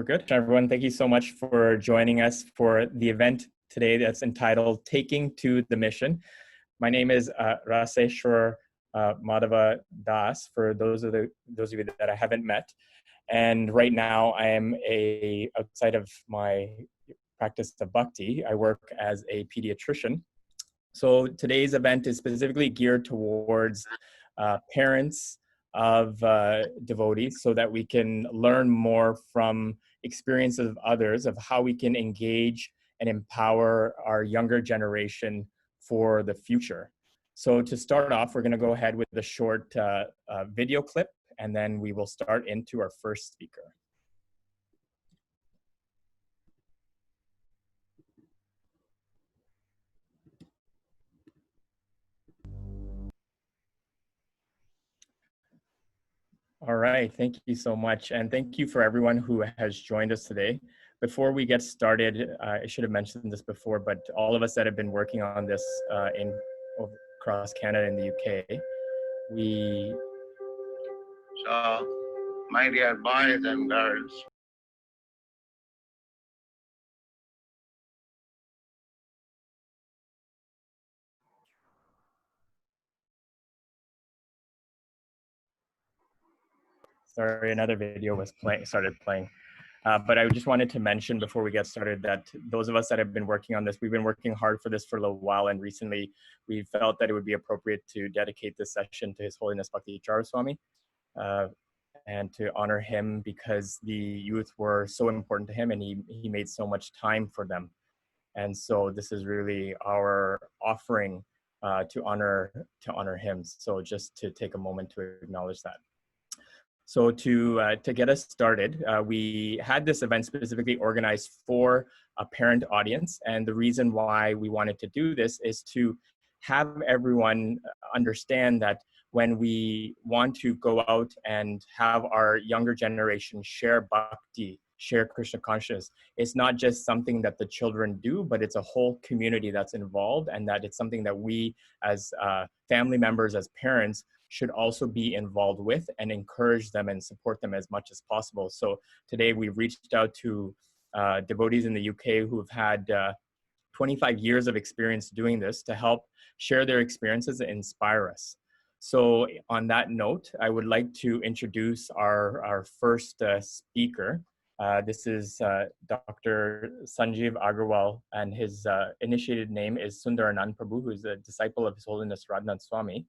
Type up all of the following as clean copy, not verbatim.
We're good. Everyone, thank you so much for joining us for the event today that's entitled Taking to the Mission. My name is Raseshwar Madhava Das, for those of you that I haven't met. And right now I am outside of my practice of bhakti, I work as a pediatrician. So today's event is specifically geared towards parents of devotees, so that we can learn more from experiences of others of how we can engage and empower our younger generation for the future. So to start off, we're going to go ahead with a short video clip, and then we will start into our first speaker. All right, thank you so much. And thank you for everyone who has joined us today. Before we get started, I should have mentioned this before, but all of us that have been working on this across Canada and the UK, So, my dear boys and girls, sorry, another video was started playing. But I just wanted to mention before we get started that those of us that have been working on this, we've been working hard for this for a little while, and recently we felt that it would be appropriate to dedicate this session to His Holiness Bhakti Swami, and to honor him, because the youth were so important to him and he made so much time for them. And so this is really our offering to honor him. So just to take a moment to acknowledge that. So to get us started, we had this event specifically organized for a parent audience. And the reason why we wanted to do this is to have everyone understand that when we want to go out and have our younger generation share bhakti, share Krishna consciousness, it's not just something that the children do, but it's a whole community that's involved, and that it's something that we as family members, as parents, should also be involved with and encourage them and support them as much as possible. So today we reached out to devotees in the UK who have had 25 years of experience doing this to help share their experiences and inspire us. So on that note, I would like to introduce our first speaker. This is Dr. Sanjeev Agarwal, and his initiated name is Sundaranand Prabhu, who is a disciple of His Holiness Radhanath Swami.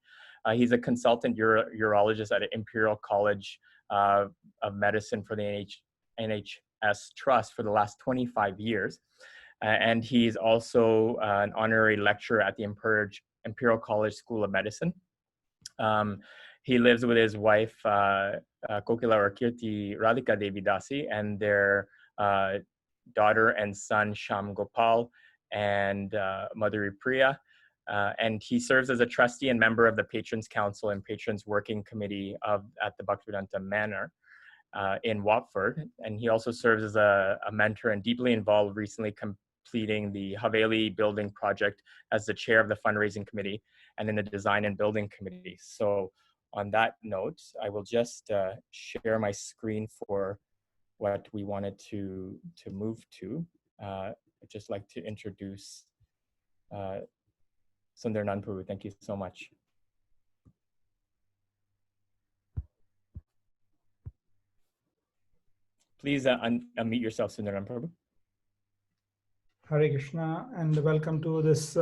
He's a consultant urologist at Imperial College of Medicine for the NHS Trust for the last 25 years. And he's also an honorary lecturer at the Imperial College School of Medicine. He lives with his wife, Kokila or Kirti Radhika Devi Dasi, and their daughter and son, Sham Gopal, and Madhuri Priya. And he serves as a trustee and member of the Patrons Council and Patrons Working Committee at the Bhaktivedanta Manor in Watford. And he also serves as a mentor and deeply involved, recently completing the Haveli building project as the chair of the fundraising committee and in the design and building committee. So on that note, I will just share my screen for what we wanted to move to. I'd just like to introduce Sundaranand Prabhu. Thank you so much. Please unmute yourself, Sundaranand Prabhu. Hare Krishna, and welcome to this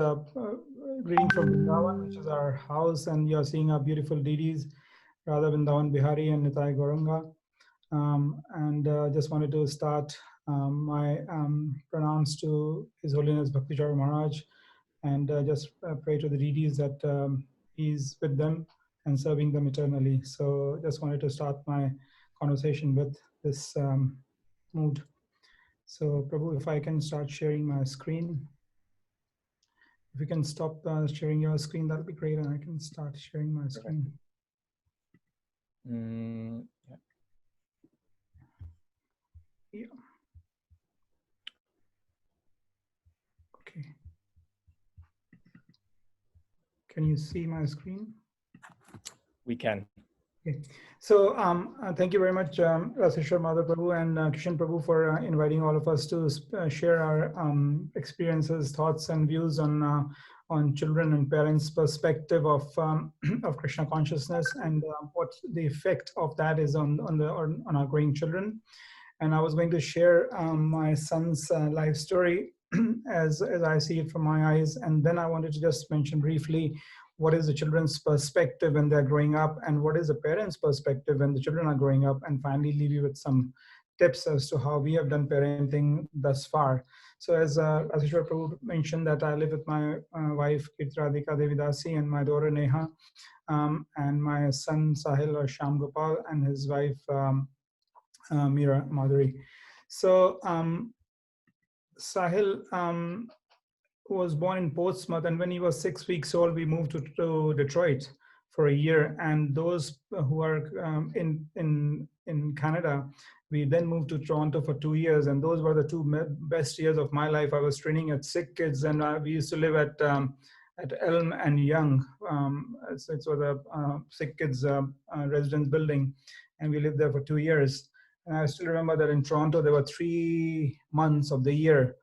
reading from Vrindavan, which is our house, and you're seeing our beautiful deities, Radha Vrindavan Bihari and Nitai Gauranga. Just wanted to start my pranams to His Holiness Bhakti Yoga Maharaj, and just pray to the deities that he's with them and serving them eternally. So just wanted to start my conversation with this mood. So Prabhu, if I can start sharing my screen. If you can stop sharing your screen, that'll be great, and I can start sharing my screen. Yeah. Yeah. Okay. Can you see my screen? We can. Okay. So thank you very much, Raseshwar Madhav Prabhu and Kishan Prabhu for inviting all of us to share our experiences, thoughts, and views on children and parents' perspective of of Krishna consciousness and what the effect of that is on our growing children. And I was going to share my son's life story as I see it from my eyes, and then I wanted to just mention briefly what is the children's perspective when they're growing up, and what is the parents' perspective when the children are growing up, and finally leave you with some tips as to how we have done parenting thus far. So as Asishwar Prabhu mentioned, that I live with my wife Kirtradika Devidasi and my daughter Neha, and my son Sahil or Sham Gopal and his wife Meera Madhuri. So Sahil was born in Portsmouth, and when he was 6 weeks old, we moved to Detroit for a year. And those who are in Canada, we then moved to Toronto for 2 years, and those were the two best years of my life. I was training at Sick Kids, and we used to live at Elm and Young. So it was a Sick Kids residence building, and we lived there for 2 years. And I still remember that in Toronto, there were 3 months of the year,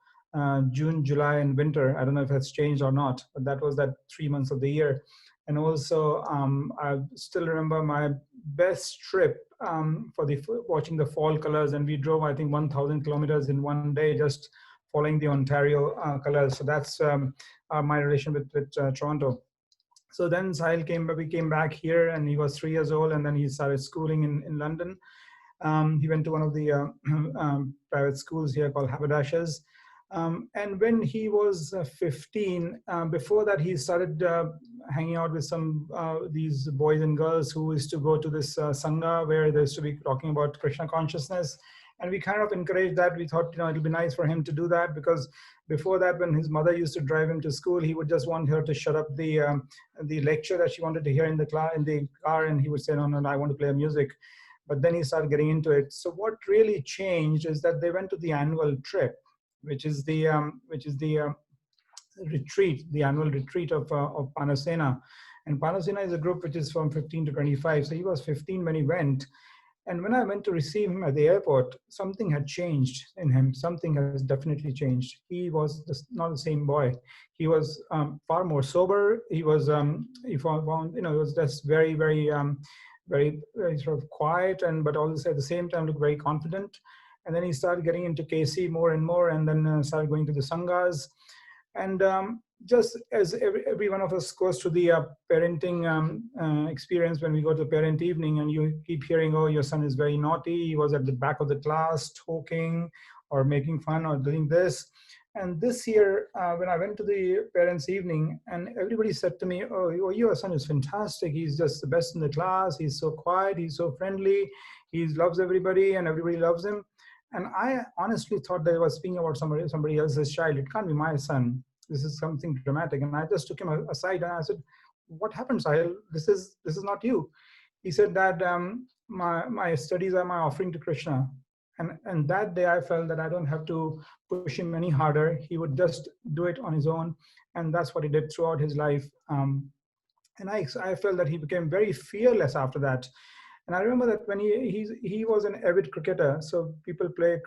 June, July, and winter. I don't know if that's changed or not, but that was that 3 months of the year. And also, I still remember my best trip for watching the fall colors. And we drove, I think, 1,000 kilometers in one day, just following the Ontario colors. So that's my relation with Toronto. So then Sahil we came back here, and he was 3 years old, and then he started schooling in London. He went to one of the private schools here called Haberdashers. And when he was 15, before that, he started hanging out with some these boys and girls who used to go to this Sangha where they used to be talking about Krishna consciousness. And we kind of encouraged that. We thought, it'll be nice for him to do that, because before that, when his mother used to drive him to school, he would just want her to shut up the lecture that she wanted to hear in the car, and he would say, no, I want to play music. But then he started getting into it. So what really changed is that they went to the annual trip, which is the retreat, the annual retreat of Panasena. And Panasena is a group which is from 15 to 25. So he was 15 when he went. And when I went to receive him at the airport, something had changed in him. Something has definitely changed. He was just not the same boy. He was far more sober. He was, he found, he was just very, very, very sort of quiet, but also at the same time looked very confident. And then he started getting into KC more and more, and then started going to the Sanghas. And just as every one of us goes through the parenting experience when we go to parent evening, and you keep hearing, oh, your son is very naughty, he was at the back of the class talking or making fun or doing this. And this year, when I went to the parents' evening, and everybody said to me, oh, your son is fantastic. He's just the best in the class. He's so quiet. He's so friendly. He loves everybody, and everybody loves him. And I honestly thought that I was speaking about somebody else's child. It can't be my son. This is something dramatic. And I just took him aside, and I said, what happened, Sahil? This is not you. He said that my studies are my offering to Krishna. And that day I felt that I don't have to push him any harder. He would just do it on his own. And that's what he did throughout his life. And I felt that he became very fearless after that. And I remember that when he was an avid cricketer. So people play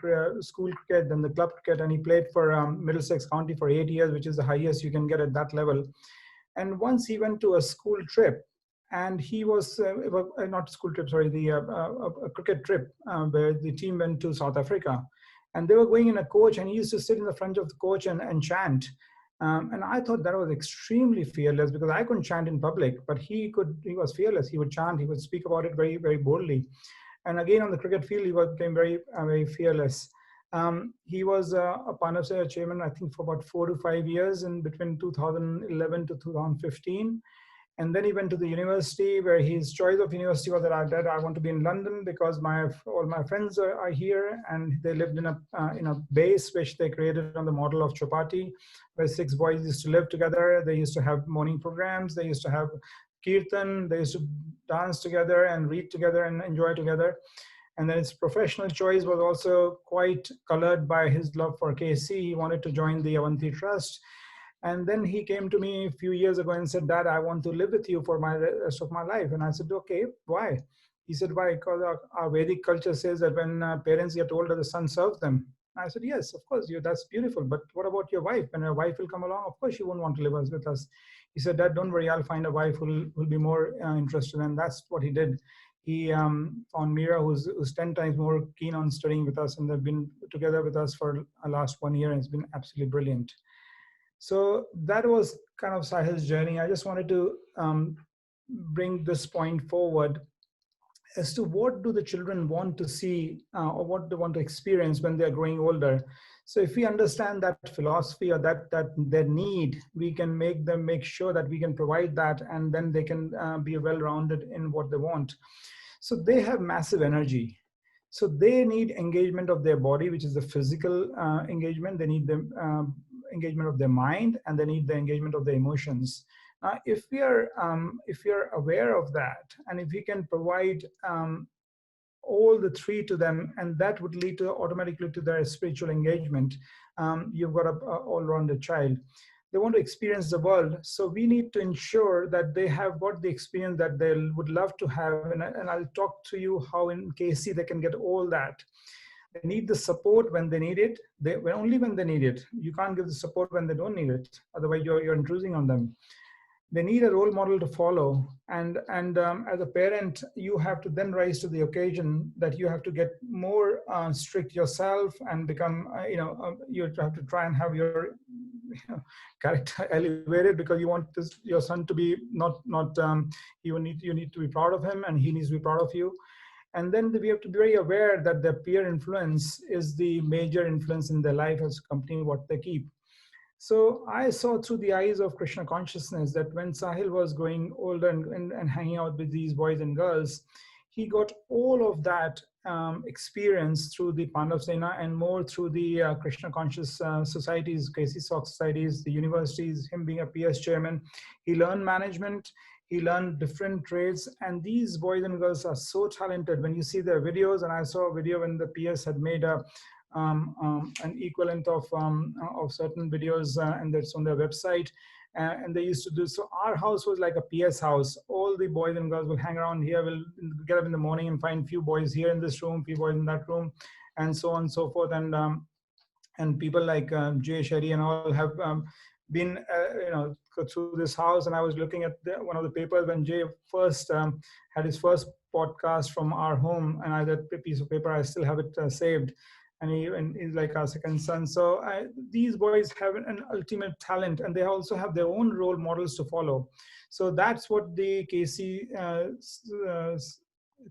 school cricket, then the club cricket, and he played for Middlesex County for 8 years, which is the highest you can get at that level. And once he went to a school trip, and he was not school trip, sorry, a cricket trip where the team went to South Africa, and they were going in a coach, and he used to sit in the front of the coach and chant. And I thought that was extremely fearless, because I couldn't chant in public, but he was fearless. He would chant, he would speak about it very, very boldly. And again, on the cricket field, he became very, very fearless. He was a Panasena chairman, I think, for about 4 to 5 years in between 2011 to 2015. And then he went to the university, where his choice of university was that I want to be in London because all my friends are here, and they lived in a base which they created on the model of Chapati, where 6 boys used to live together. They used to have morning programs. They used to have kirtan. They used to dance together and read together and enjoy together. And then his professional choice was also quite colored by his love for KC. He wanted to join the Avanti Trust. And then he came to me a few years ago and said, Dad, I want to live with you for my rest of my life. And I said, okay, why? He said, why? Because our Vedic culture says that when parents get older, the son serves them. I said, yes, of course, that's beautiful. But what about your wife? When your wife will come along, of course, she won't want to live with us. He said, Dad, don't worry, I'll find a wife who will be more interested. And that's what he did. He found Meera, who's 10 times more keen on studying with us. And they've been together with us for the last 1 year. And it's been absolutely brilliant. So that was kind of Sahil's journey. I just wanted to bring this point forward as to what do the children want to see or what they want to experience when they're growing older. So if we understand that philosophy or that their need, we can make sure that we can provide that, and then they can be well-rounded in what they want. So they have massive energy. So they need engagement of their body, which is the physical engagement. They need the engagement of their mind, and they need the engagement of their emotions. If we are aware of that, and if we can provide all the three to them, and that would lead to automatically to their spiritual engagement, you've got a all-rounded child. They want to experience the world, so we need to ensure that they have got the experience that they would love to have. And I'll talk to you how in KC they can get all that. They need the support when they need it. Only when they need it. You can't give the support when they don't need it. Otherwise, you're intruding on them. They need a role model to follow, and as a parent, you have to then rise to the occasion that you have to get more strict yourself and become, you have to try and have your character elevated, because you want your son to be not you need to be proud of him, and he needs to be proud of you. And then we have to be very aware that their peer influence is the major influence in their life as accompanying what they keep. So I saw through the eyes of Krishna consciousness that when Sahil was growing older and hanging out with these boys and girls, he got all of that experience through the Pandav Sena, and more through the Krishna conscious societies, KC Soc societies, the universities, him being a PS chairman. He learned management, he learned different trades, and these boys and girls are so talented. When you see their videos, and I saw a video when the PS had made an equivalent of certain videos, and that's on their website, and they used to do. So our house was like a PS house. All the boys and girls will hang around here. We'll get up in the morning and find few boys here in this room, few boys in that room, and so on and so forth. And people like Jay Shetty and all have been through this house. And I was looking at one of the papers when Jay first had his first podcast from our home, and I that piece of paper, I still have it saved. And he's like our second son. So these boys have an ultimate talent, and they also have their own role models to follow. So that's what the KC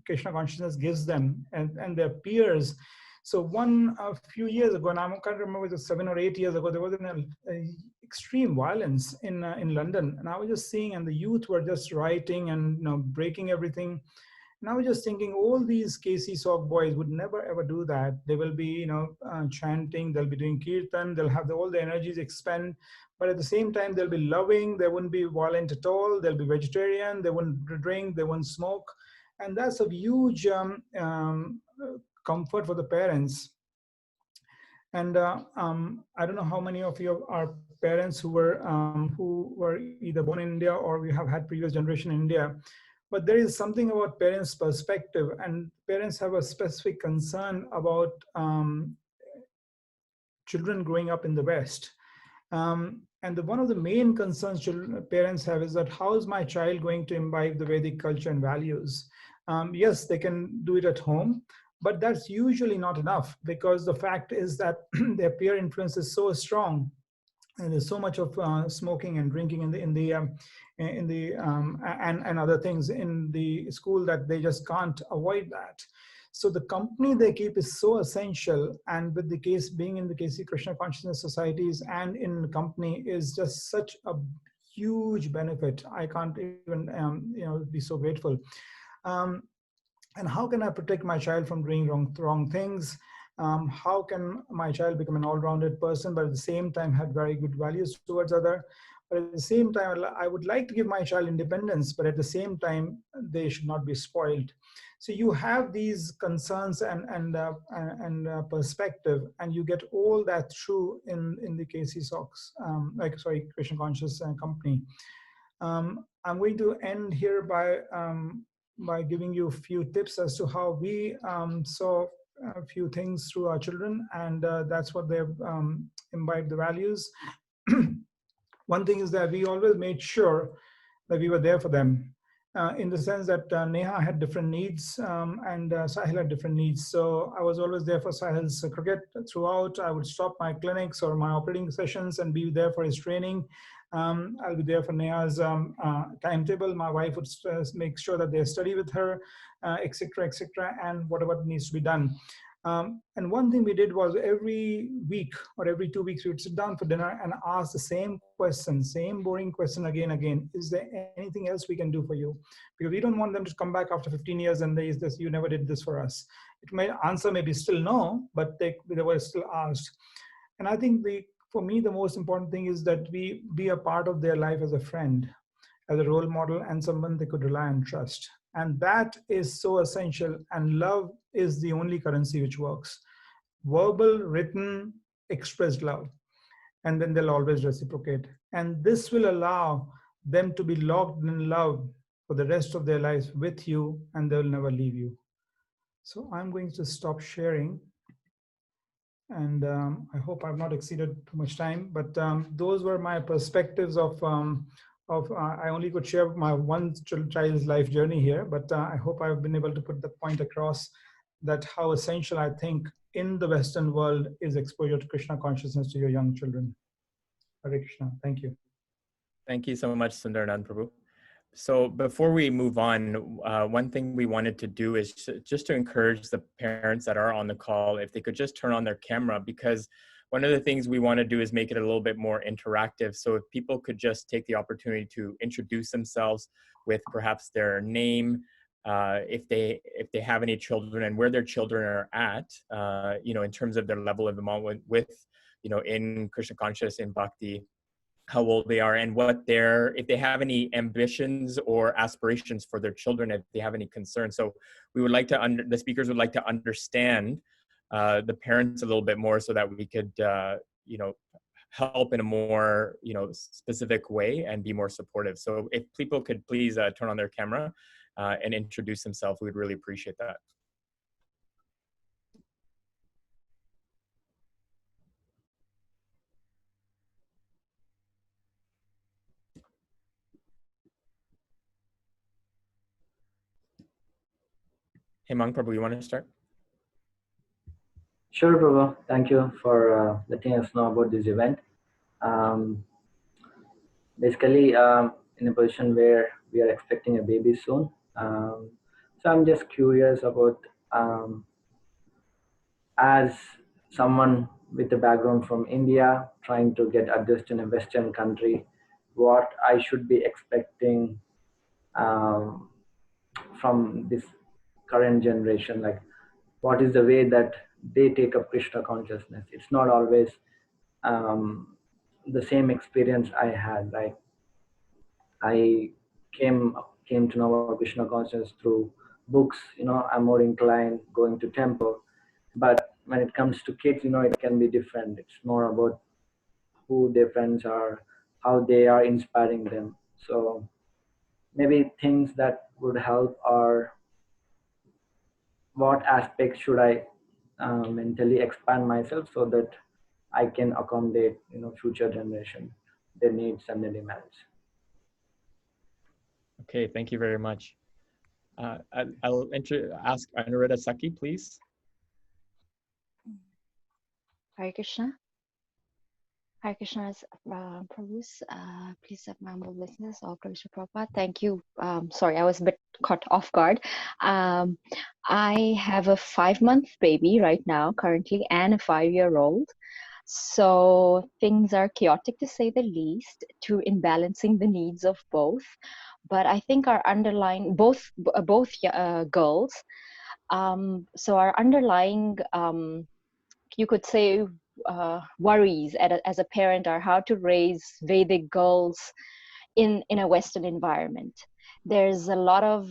Krishna consciousness gives them, and their peers. So a few years ago, and I can't remember, it was 7 or 8 years ago, there was an extreme violence in London, and I was just seeing, and the youth were just rioting and breaking everything. And I was just thinking, all these KC Soc boys would never ever do that. They will be, chanting, they'll be doing kirtan, they'll have all the energies expend, but at the same time, they'll be loving, they wouldn't be violent at all, they'll be vegetarian, they wouldn't drink, they wouldn't smoke. And that's a huge comfort for the parents. And I don't know how many of you are parents who were either born in India or we have had previous generation in India. But there is something about parents' perspective, and parents have a specific concern about children growing up in the West. And one of the main concerns parents have is that how is my child going to imbibe the Vedic culture and values? Yes, they can do it at home, but that's usually not enough, because the fact is that their peer influence is so strong. And there's so much of smoking and drinking and other things in the school that they just can't avoid that. So the company they keep is so essential, and with the case being in the KC Krishna consciousness societies and in the company is just such a huge benefit. I can't even be so grateful. And how can I protect my child from doing wrong things? How can my child become an all-rounded person, but at the same time have very good values towards other? But at the same time, I would like to give my child independence, but at the same time, they should not be spoiled. So you have these concerns and perspective, and you get all that through in the KC Socks, Krishna Conscious Company. I'm going to end here by giving you a few tips as to how we saw a few things through our children, and that's what they've imbibed the values. One thing is that we always made sure that we were there for them, in the sense that Neha had different needs, and Sahil had different needs. So I was always there for Sahil's cricket throughout. I would stop my clinics or my operating sessions and be there for his training. I'll be there for Neha's timetable. My wife would make sure that they study with her, etc., etc., and whatever needs to be done. And one thing we did was every week or every 2 weeks, we would sit down for dinner and ask the same question, same boring question again. Is there anything else we can do for you? Because we don't want them to come back after 15 years and they this, you never did this for us. It may answer maybe still no, but they were still asked. And I think for me, the most important thing is that we be a part of their life as a friend, as a role model, and someone they could rely and trust. And that is so essential. And love is the only currency which works. Verbal, written, expressed love. And then they'll always reciprocate. And this will allow them to be locked in love for the rest of their lives with you, and they'll never leave you. So I'm going to stop sharing. And I hope I've not exceeded too much time, but those were my perspectives of I only could share my one child's life journey here, but I hope I've been able to put the point across that how essential I think in the Western world is exposure to Krishna consciousness to your young children. Hare Krishna. Thank you. Thank you so much, Sundaranand Prabhu. So before we move on, one thing we wanted to do is just to encourage the parents that are on the call, if they could just turn on their camera, because one of the things we want to do is make it a little bit more interactive. So if people could just take the opportunity to introduce themselves with perhaps their name, if they have any children and where their children are at, in terms of their level of involvement with, in Krishna conscious, in bhakti, how old they are, and if they have any ambitions or aspirations for their children, if they have any concerns. So we would like to, the speakers would like to understand the parents a little bit more, so that we could, help in a more, specific way and be more supportive. So if people could please turn on their camera and introduce themselves, we'd really appreciate that. Hemang Prabhu, you want to start? Sure, Prabhu. Thank you for letting us know about this event. Basically, in a position where we are expecting a baby soon. So I'm just curious about, as someone with a background from India, trying to get adjusted in a Western country, what I should be expecting from this current generation, like what is the way that they take up Krishna consciousness. It's not always the same experience I had. Like I came to know about Krishna consciousness through books. I'm more inclined going to temple, but when it comes to kids, it can be different. It's more about who their friends are, how they are inspiring them. So maybe things that would help are, what aspects should I mentally expand myself so that I can accommodate future generation, their needs and their demands. Okay, thank you very much. I'll ask Anuradha Saki, please. Hare Krishna. Hare Krishna's Prabhu's, please have my humble listeners of Krishna Prabhupada. Thank you. Sorry, I was a bit caught off guard. I have a 5-month baby right now, currently, and a 5-year-old. So things are chaotic, to say the least, in balancing the needs of both. But I think our underlying, both girls. So our underlying, you could say, worries as a parent are how to raise Vedic girls in a Western environment. There's a lot of,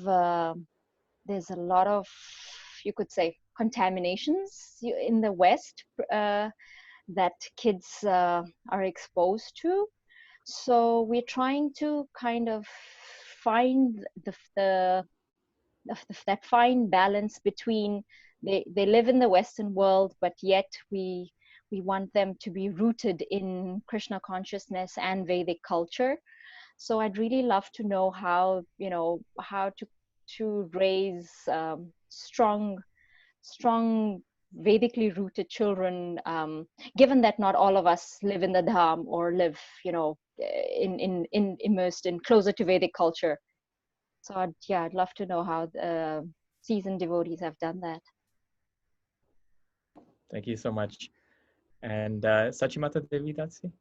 you could say, contaminations in the West that kids are exposed to. So we're trying to kind of find that fine balance between they live in the Western world, but yet we want them to be rooted in Krishna consciousness and Vedic culture. So I'd really love to know how to raise strong Vedically rooted children, given that not all of us live in the dham or live, in immersed in closer to Vedic culture. So I'd love to know how the seasoned devotees have done that. Thank you so much. And Sachimata Devi Datsi?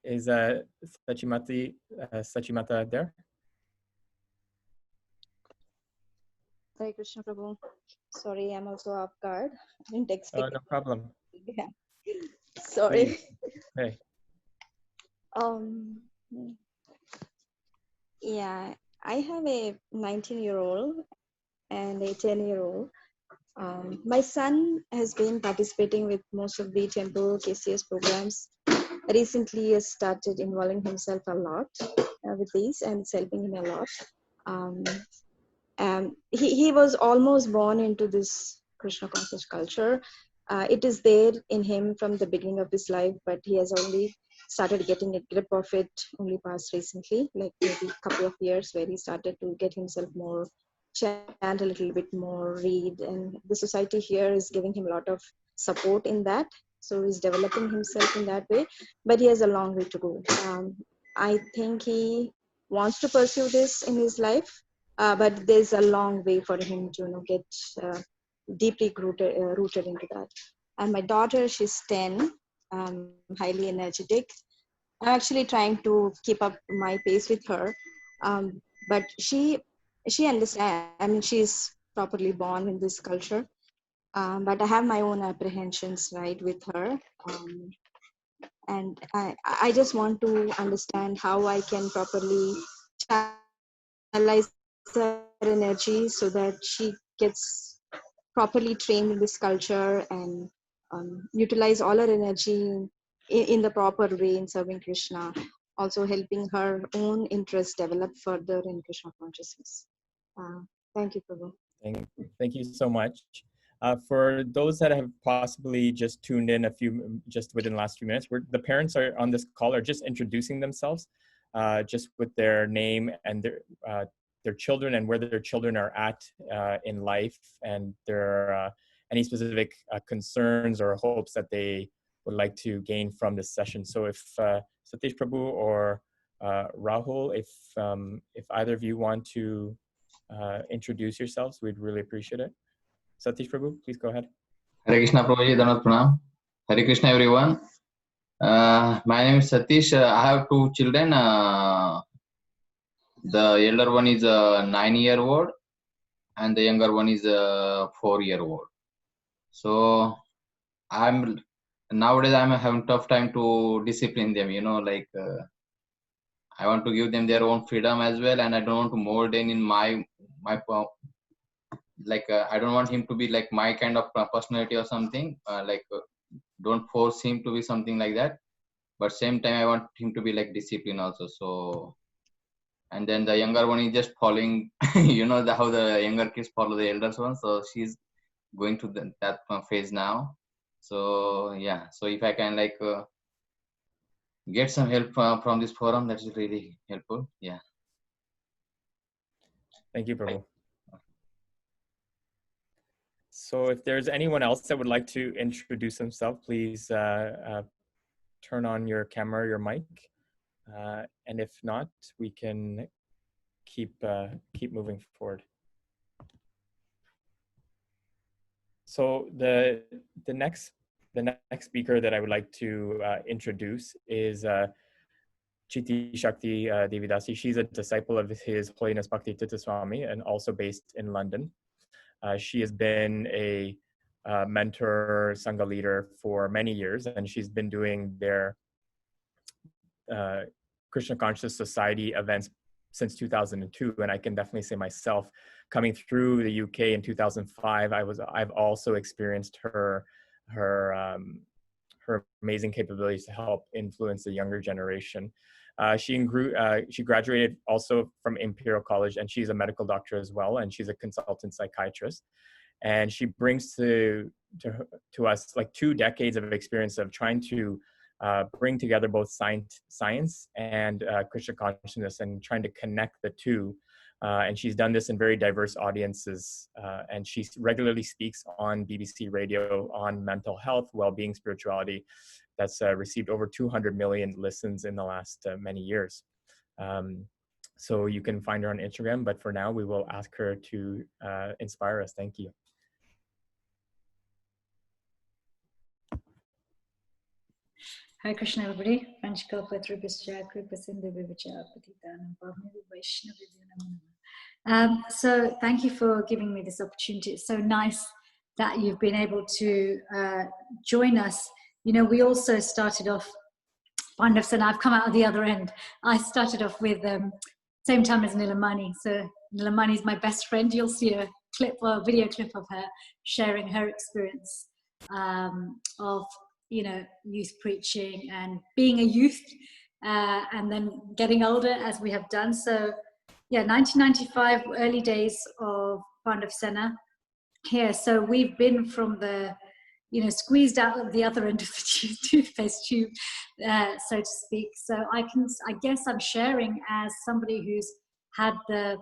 Is Sachimata there? Hare Krishna Prabhu. Sorry, I'm also off guard. I didn't expect Oh, no problem. Yeah. Sorry. Please. Hey. Yeah, I have a 19-year-old and a 10-year-old. My son has been participating with most of the temple KCS programs. Recently, he has started involving himself a lot with these, and it's helping him a lot. He was almost born into this Krishna conscious culture. It is there in him from the beginning of his life, but he has only started getting a grip of it only past recently, like maybe a couple of years, where he started to get himself more, chant a little bit more, read, and the society here is giving him a lot of support in that. So he's developing himself in that way, but he has a long way to go. I think he wants to pursue this in his life, but there's a long way for him to get deeply rooted into that. And my daughter, she's 10, highly energetic. I'm actually trying to keep up my pace with her, but she understands. I mean, she's properly born in this culture, but I have my own apprehensions, right, with her. And I just want to understand how I can properly channelize her energy so that she gets properly trained in this culture and utilize all her energy in the proper way in serving Krishna, also helping her own interests develop further in Krishna consciousness. Thank you, Prabhu. Thank you so much. For those that have possibly just tuned in just within the last few minutes, the parents are on this call are just introducing themselves, just with their name and their children and where their children are at in life, and their any specific concerns or hopes that they would like to gain from this session. So if Satish Prabhu or Rahul, if either of you want to introduce yourselves, we'd really appreciate it. Satish Prabhu, please go ahead. Hare Krishna Prabhuji, Dhanat Pranam. Hare Krishna everyone. My name is Satish. I have two children. The elder one is a 9-year-old and the younger one is a 4-year-old. So nowadays I'm having tough time to discipline them, I want to give them their own freedom as well, and I don't want to mold them in my I don't want him to be like my kind of personality or something. Don't force him to be something like that. But same time, I want him to be like discipline also. So, and then the younger one is just following, how the younger kids follow the elders one. So she's going to that phase now. So yeah. So if I can get some help from this forum, that's really helpful. Yeah. Thank you, Prabhu. So if there's anyone else that would like to introduce himself, please turn on your camera, your mic. And if not, we can keep moving forward. So the next speaker that I would like to introduce is Chitti Shakti Devidasi. She's a disciple of His Holiness Bhakti Swami and also based in London. She has been a mentor, Sangha leader for many years, and she's been doing their Krishna Conscious Society events since 2002. And I can definitely say myself, coming through the UK in 2005, I've also experienced her amazing capabilities to help influence the younger generation. She graduated also from Imperial College, and she's a medical doctor as well, and she's a consultant psychiatrist. And she brings to us like 2 decades of experience of trying to bring together both science and Krishna consciousness and trying to connect the two. And she's done this in very diverse audiences. And she regularly speaks on BBC Radio on mental health, well-being, spirituality. That's received over 200 million listens in the last many years. So you can find her on Instagram, but for now we will ask her to inspire us. Thank you. Hare Krishna, everybody. So thank you for giving me this opportunity. It's so nice that you've been able to join us. You know, we also started off, Pandavs, and I've come out of the other end. I started off with same time as Nilamani. So Nilamani is my best friend. You'll see a clip or a video clip of her sharing her experience of, you know, youth preaching and being a youth and then getting older as we have done. So yeah, 1995, early days of Pandav Sena here. So we've been from the, you know, squeezed out of the other end of the toothpaste tube, so to speak. So I guess I'm sharing as somebody who's had the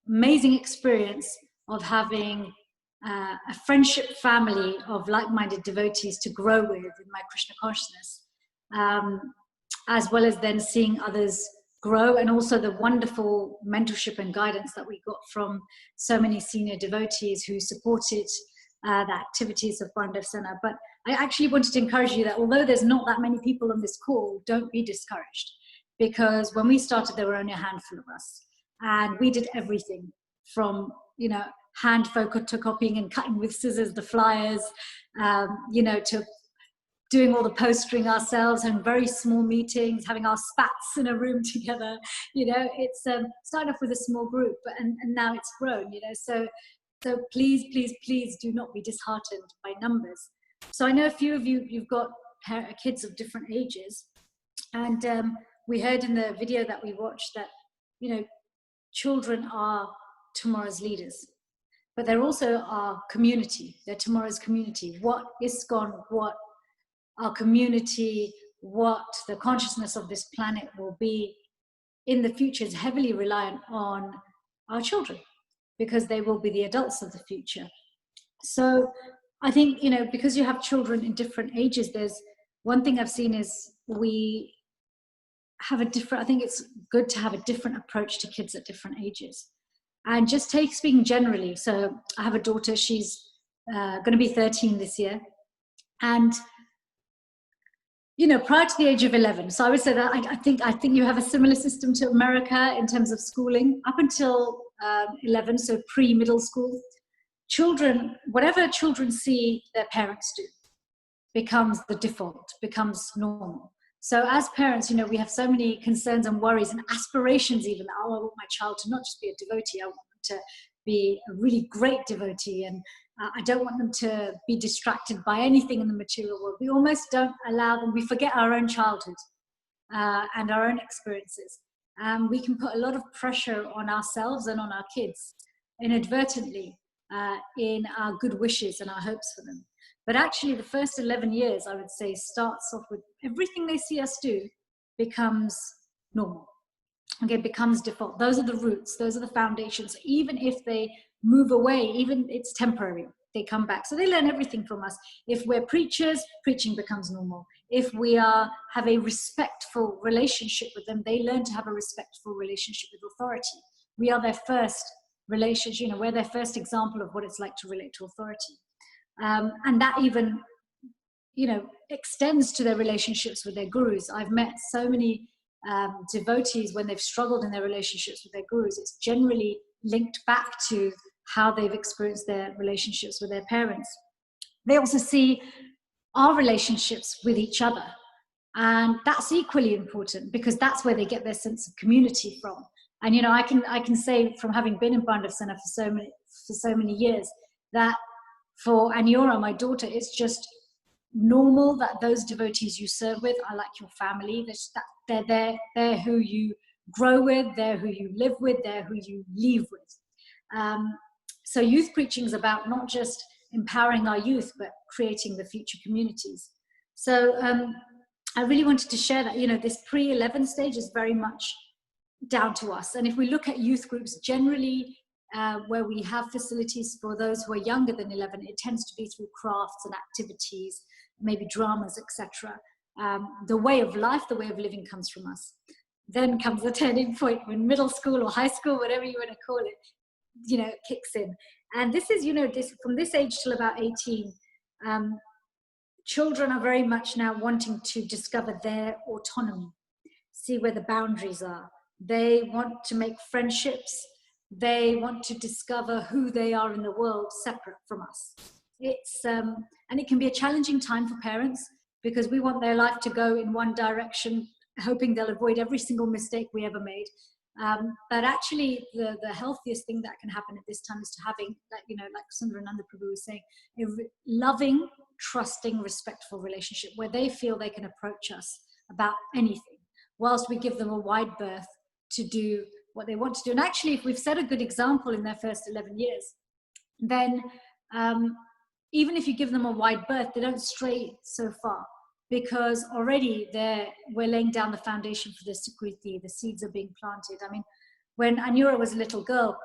amazing experience of having a friendship family of like-minded devotees to grow with in my Krishna consciousness, as well as then seeing others grow, and also the wonderful mentorship and guidance that we got from so many senior devotees who supported the activities of Pandav Sena. But I actually wanted to encourage you that although there's not that many people on this call, don't be discouraged, because when we started there were only a handful of us, and we did everything from, you know, hand photocopying and cutting with scissors the flyers, you know, to doing all the postering ourselves and very small meetings, having our spats in a room together. You know, it's started off with a small group, and now it's grown, you know. So please, please, please do not be disheartened by numbers. So I know a few of you, you've got kids of different ages, and we heard in the video that we watched that, you know, children are tomorrow's leaders, but they're also our community. They're tomorrow's community. What ISKCON, what our community, what the consciousness of this planet will be in the future is heavily reliant on our children, because they will be the adults of the future. So I think, you know, because you have children in different ages, there's one thing I've seen is we have a different, I think it's good to have a different approach to kids at different ages. And just speaking generally, so I have a daughter, she's going to be 13 this year. And, you know, prior to the age of 11, so I would say that I think you have a similar system to America in terms of schooling. Up until 11, so pre-middle school, children, whatever children see their parents do becomes the default, becomes normal. So as parents, you know, we have so many concerns and worries and aspirations even. Oh, I want my child to not just be a devotee, I want them to be a really great devotee, and I don't want them to be distracted by anything in the material world. We almost don't allow them, we forget our own childhood and our own experiences. We can put a lot of pressure on ourselves and on our kids inadvertently in our good wishes and our hopes for them. But actually the first 11 years, I would say, starts off with everything they see us do becomes normal. Okay, becomes default. Those are the roots, those are the foundations. Even if they move away, even it's temporary, they come back. So they learn everything from us. If we're preachers, preaching becomes normal. If we have a respectful relationship with them, they learn to have a respectful relationship with authority. We are their first relationship, you know, we're their first example of what it's like to relate to authority. And that even, you know, extends to their relationships with their gurus. I've met so many devotees, when they've struggled in their relationships with their gurus, it's generally linked back to how they've experienced their relationships with their parents. They also see our relationships with each other. And that's equally important, because that's where they get their sense of community from. And, you know, I can say, from having been in Pandav Sena for so many years, that for Anyora, my daughter, it's just normal that those devotees you serve with are like your family. They're who you grow with, they're who you live with, they're who you leave with. So youth preaching is about not just empowering our youth, but creating the future communities. So I really wanted to share that, you know, this pre-11 stage is very much down to us. And if we look at youth groups generally, where we have facilities for those who are younger than 11, it tends to be through crafts and activities, maybe dramas, etc. The way of life, the way of living comes from us. Then comes the turning point when middle school or high school, whatever you want to call it, you know, kicks in. And this is, you know, this from this age till about 18, children are very much now wanting to discover their autonomy, see where the boundaries are. They want to make friendships. They want to discover who they are in the world separate from us. It's and it can be a challenging time for parents, because we want their life to go in one direction, hoping they'll avoid every single mistake we ever made. But actually, the healthiest thing that can happen at this time is to having, like, you know, like Sundarananda Prabhu was saying, a loving, trusting, respectful relationship where they feel they can approach us about anything, whilst we give them a wide berth to do what they want to do. And actually, if we've set a good example in their first 11 years, then even if you give them a wide berth, they don't stray so far, because already we're laying down the foundation for the Sukriti, the seeds are being planted. I mean, when Anyura was a little girl,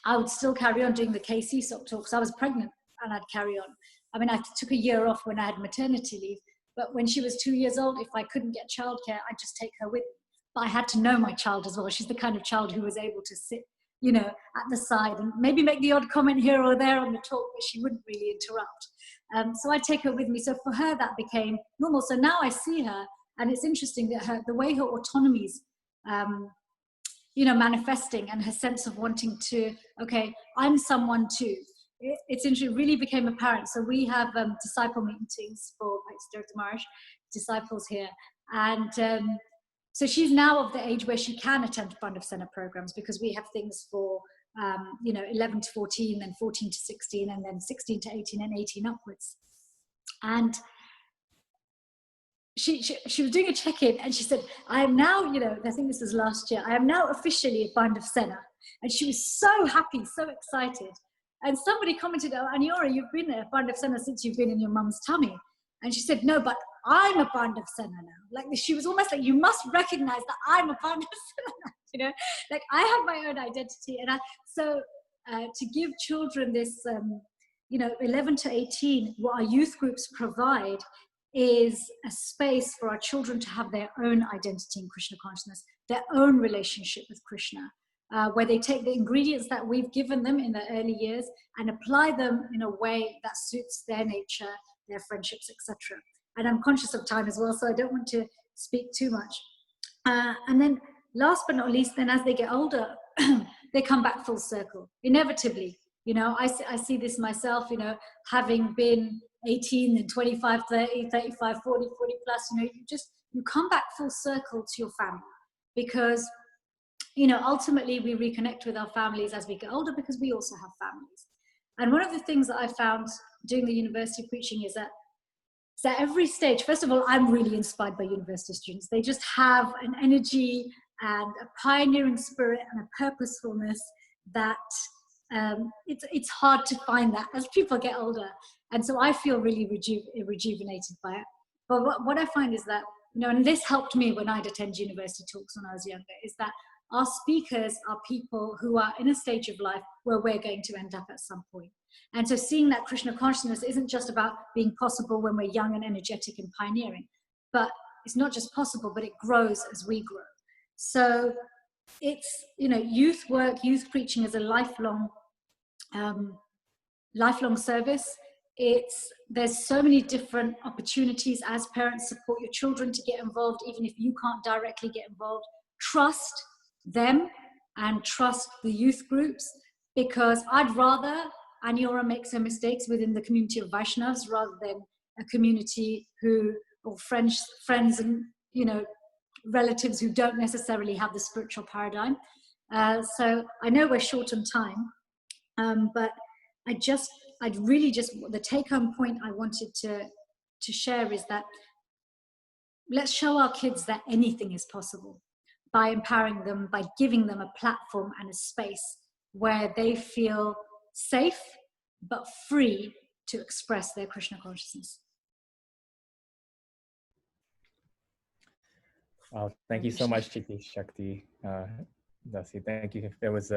I would still carry on doing the KC talks. I was pregnant and I'd carry on. I mean, I took a year off when I had maternity leave, but when she was 2 years old, if I couldn't get childcare, I'd just take her with me. But I had to know my child as well. She's the kind of child who was able to sit, you know, at the side and maybe make the odd comment here or there on the talk, but she wouldn't really interrupt. So I take her with me. So for her, that became normal. So now I see her, and it's interesting that the way her autonomy's, you know, manifesting, and her sense of wanting to, okay, I'm someone too. It's interesting, it really became apparent. So we have disciple meetings for disciples here. And so she's now of the age where she can attend Pandav Sena programs, because we have things for, you know, 11 to 14, then 14 to 16, and then 16 to 18, and 18 upwards. And she was doing a check-in, and she said, I am now, you know, I think this was last year, I am now officially at Pandav Sena. And she was so happy, so excited. And somebody commented, oh, Anyora, you've been at Pandav Sena since you've been in your mum's tummy. And she said, no, but I'm a Pandav Sena now. Like, she was almost like, you must recognize that I'm a Pandav Sena, you know, like I have my own identity. And so to give children this, you know, 11 to 18, what our youth groups provide is a space for our children to have their own identity in Krishna consciousness, their own relationship with Krishna, where they take the ingredients that we've given them in the early years and apply them in a way that suits their nature, their friendships, etc. And I'm conscious of time as well, so I don't want to speak too much. And then last but not least, then as they get older, they come back full circle, inevitably. You know, I see this myself, you know, having been 18 and 25, 30, 35, 40 plus, you know, you come back full circle to your family, because, you know, ultimately we reconnect with our families as we get older, because we also have families. And one of the things that I found doing the university preaching is that every stage, first of all, I'm really inspired by university students. They just have an energy and a pioneering spirit and a purposefulness that it's hard to find that as people get older. And so I feel really rejuvenated by it. But what I find is that, you know, and this helped me when I'd attend university talks when I was younger, is that our speakers are people who are in a stage of life where we're going to end up at some point. And so seeing that Krishna consciousness isn't just about being possible when we're young and energetic and pioneering, but it's not just possible, but it grows as we grow. So it's, you know, youth work, youth preaching is a lifelong service. there's so many different opportunities as parents. Support your children to get involved, even if you can't directly get involved. Trust them and trust the youth groups, because I'd rather Anyora make some mistakes within the community of Vaishnavas rather than a community or friends and, you know, relatives who don't necessarily have the spiritual paradigm. So I know we're short on time, but I'd really just, the take-home point I wanted to share is that let's show our kids that anything is possible by empowering them, by giving them a platform and a space where they feel safe but free to express their Krishna consciousness. Well, thank you so much, Chiti Shakti Dasi. Thank you. There was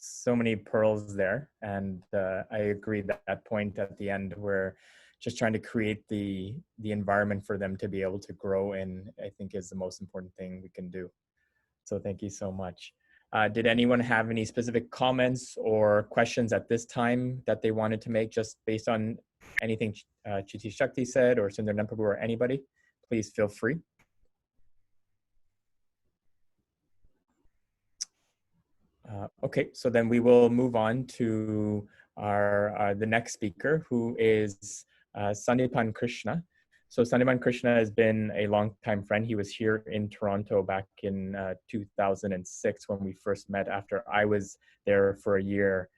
so many pearls there, and I agree that point at the end where just trying to create the environment for them to be able to grow in, I think, is the most important thing we can do. So thank you so much. Did anyone have any specific comments or questions at this time that they wanted to make just based on anything Chiti Shakti said or Sundar Prabhu or anybody? Please feel free. Okay, so then we will move on to the next speaker, who is Sandipan Krishna. So Sandipan Krishna has been a longtime friend. He was here in Toronto back in 2006 when we first met, after I was there for a year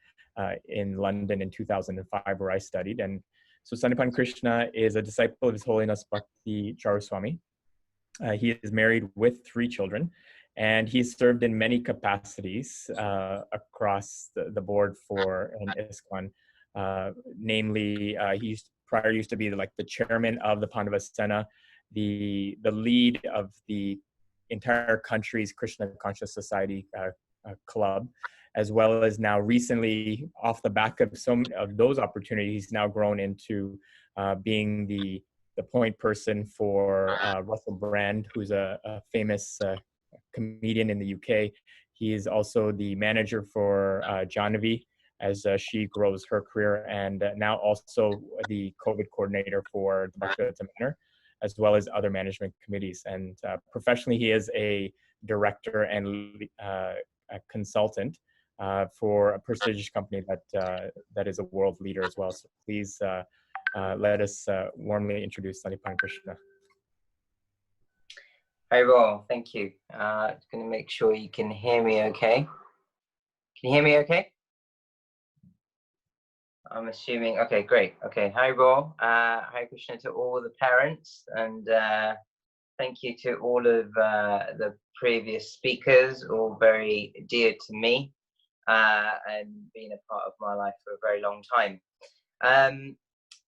in London in 2005, where I studied. And so Sandipan Krishna is a disciple of His Holiness Bhakti Charaswami. He is married with 3 children. And he's served in many capacities across the board for an ISKCON. Namely, he prior used to be like the chairman of the Pandava Sena, the lead of the entire country's Krishna Conscious Society club, as well as now recently, off the back of some of those opportunities, he's now grown into being the point person for Russell Brand, who's a famous comedian in the UK. He is also the manager for Jahnavi as she grows her career, and now also the COVID coordinator for the Bhakti Yoga Clubs, as well as other management committees. And professionally, he is a director and a consultant for a prestigious company that is a world leader as well. So please let us warmly introduce Sandipan Krishna. Hi, Roll. Thank you. Just going to make sure you can hear me okay. Can you hear me okay? I'm assuming. Okay, great. Okay. Hi, Roll. Hi, Krishna, to all the parents. And thank you to all of the previous speakers, all very dear to me and been a part of my life for a very long time.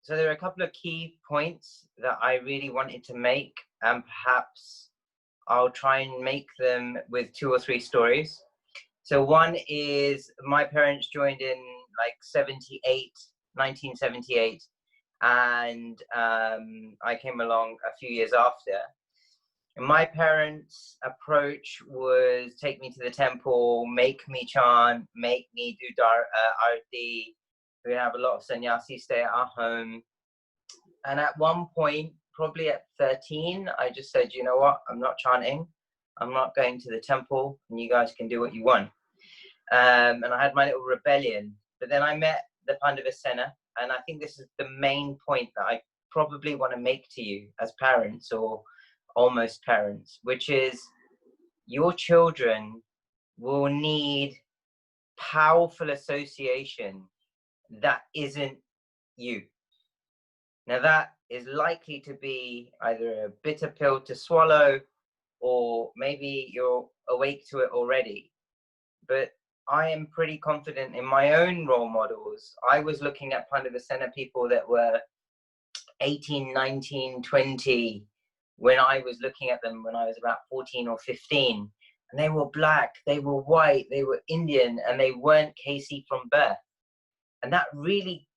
So there are a couple of key points that I really wanted to make, and perhaps I'll try and make them with 2 or 3 stories. So one is my parents joined in like 1978, and I came along a few years after. And my parents' approach was take me to the temple, make me chant, make me do arati. We have a lot of sannyasis stay at our home. And at one point, probably at 13, I just said, you know what, I'm not chanting, I'm not going to the temple, and you guys can do what you want. And I had my little rebellion. But then I met the Pandava Sena, and I think this is the main point that I probably want to make to you as parents or almost parents, which is your children will need powerful association that isn't you. Now that is likely to be either a bitter pill to swallow, or maybe you're awake to it already. But I am pretty confident in my own role models. I was looking at Pandava Sena people that were 18, 19, 20, when I was looking at them when I was about 14 or 15. And they were black, they were white, they were Indian, and they weren't KC from birth. And that really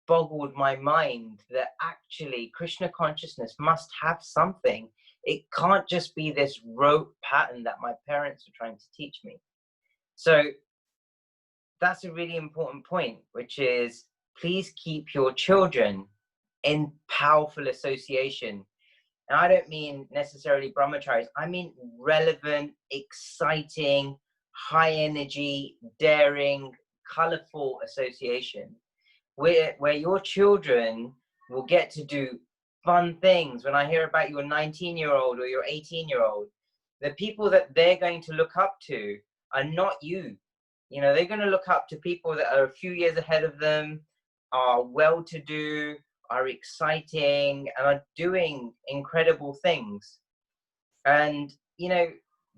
boggled my mind that actually Krishna consciousness must have something. It can't just be this rote pattern that my parents were trying to teach me. So that's a really important point, which is please keep your children in powerful association. And I don't mean necessarily brahmacharis. I mean relevant, exciting, high energy, daring, colorful association where your children will get to do fun things. When I hear about your 19-year-old or your 18-year-old, the people that they're going to look up to are not you. You know, they're going to look up to people that are a few years ahead of them, are well-to-do, are exciting, and are doing incredible things. And, you know,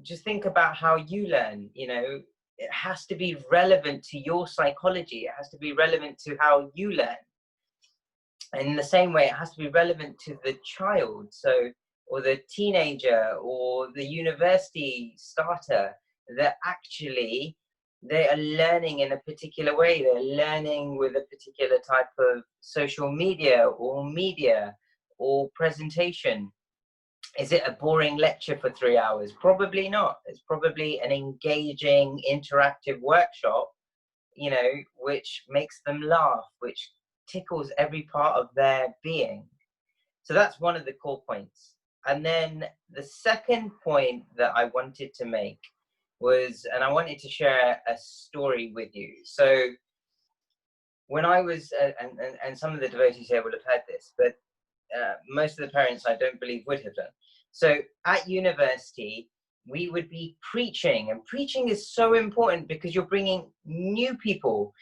just think about how you learn. You know, it has to be relevant to your psychology. It has to be relevant to how you learn. And in the same way, it has to be relevant to the child, so, or the teenager, or the university starter, that actually they are learning in a particular way. They're learning with a particular type of social media or presentation. Is it a boring lecture for 3 hours? Probably not. It's probably an engaging, interactive workshop, you know, which makes them laugh, which tickles every part of their being. So that's one of the core points. And then the second point that I wanted to make was, and I wanted to share a story with you. So when I was, and some of the devotees here would have heard this, but most of the parents I don't believe would have done. So at university, we would be preaching, and preaching is so important because you're bringing new people,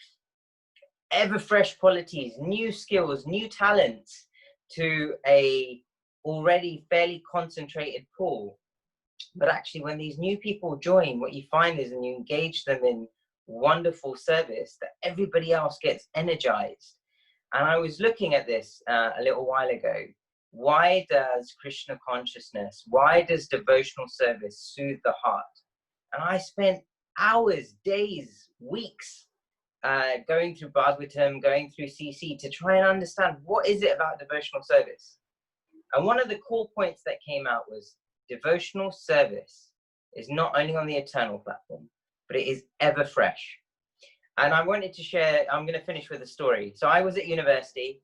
ever fresh qualities, new skills, new talents to a already fairly concentrated pool. But actually, when these new people join, what you find is, and you engage them in wonderful service, that everybody else gets energized. And I was looking at this a little while ago. Why does Krishna consciousness, why does devotional service soothe the heart? And I spent hours, days, weeks going through Bhagavatam, going through CC to try and understand what is it about devotional service. And one of the core points that came out was devotional service is not only on the eternal platform, but it is ever fresh. And I wanted to share, I'm going to finish with a story. So I was at university,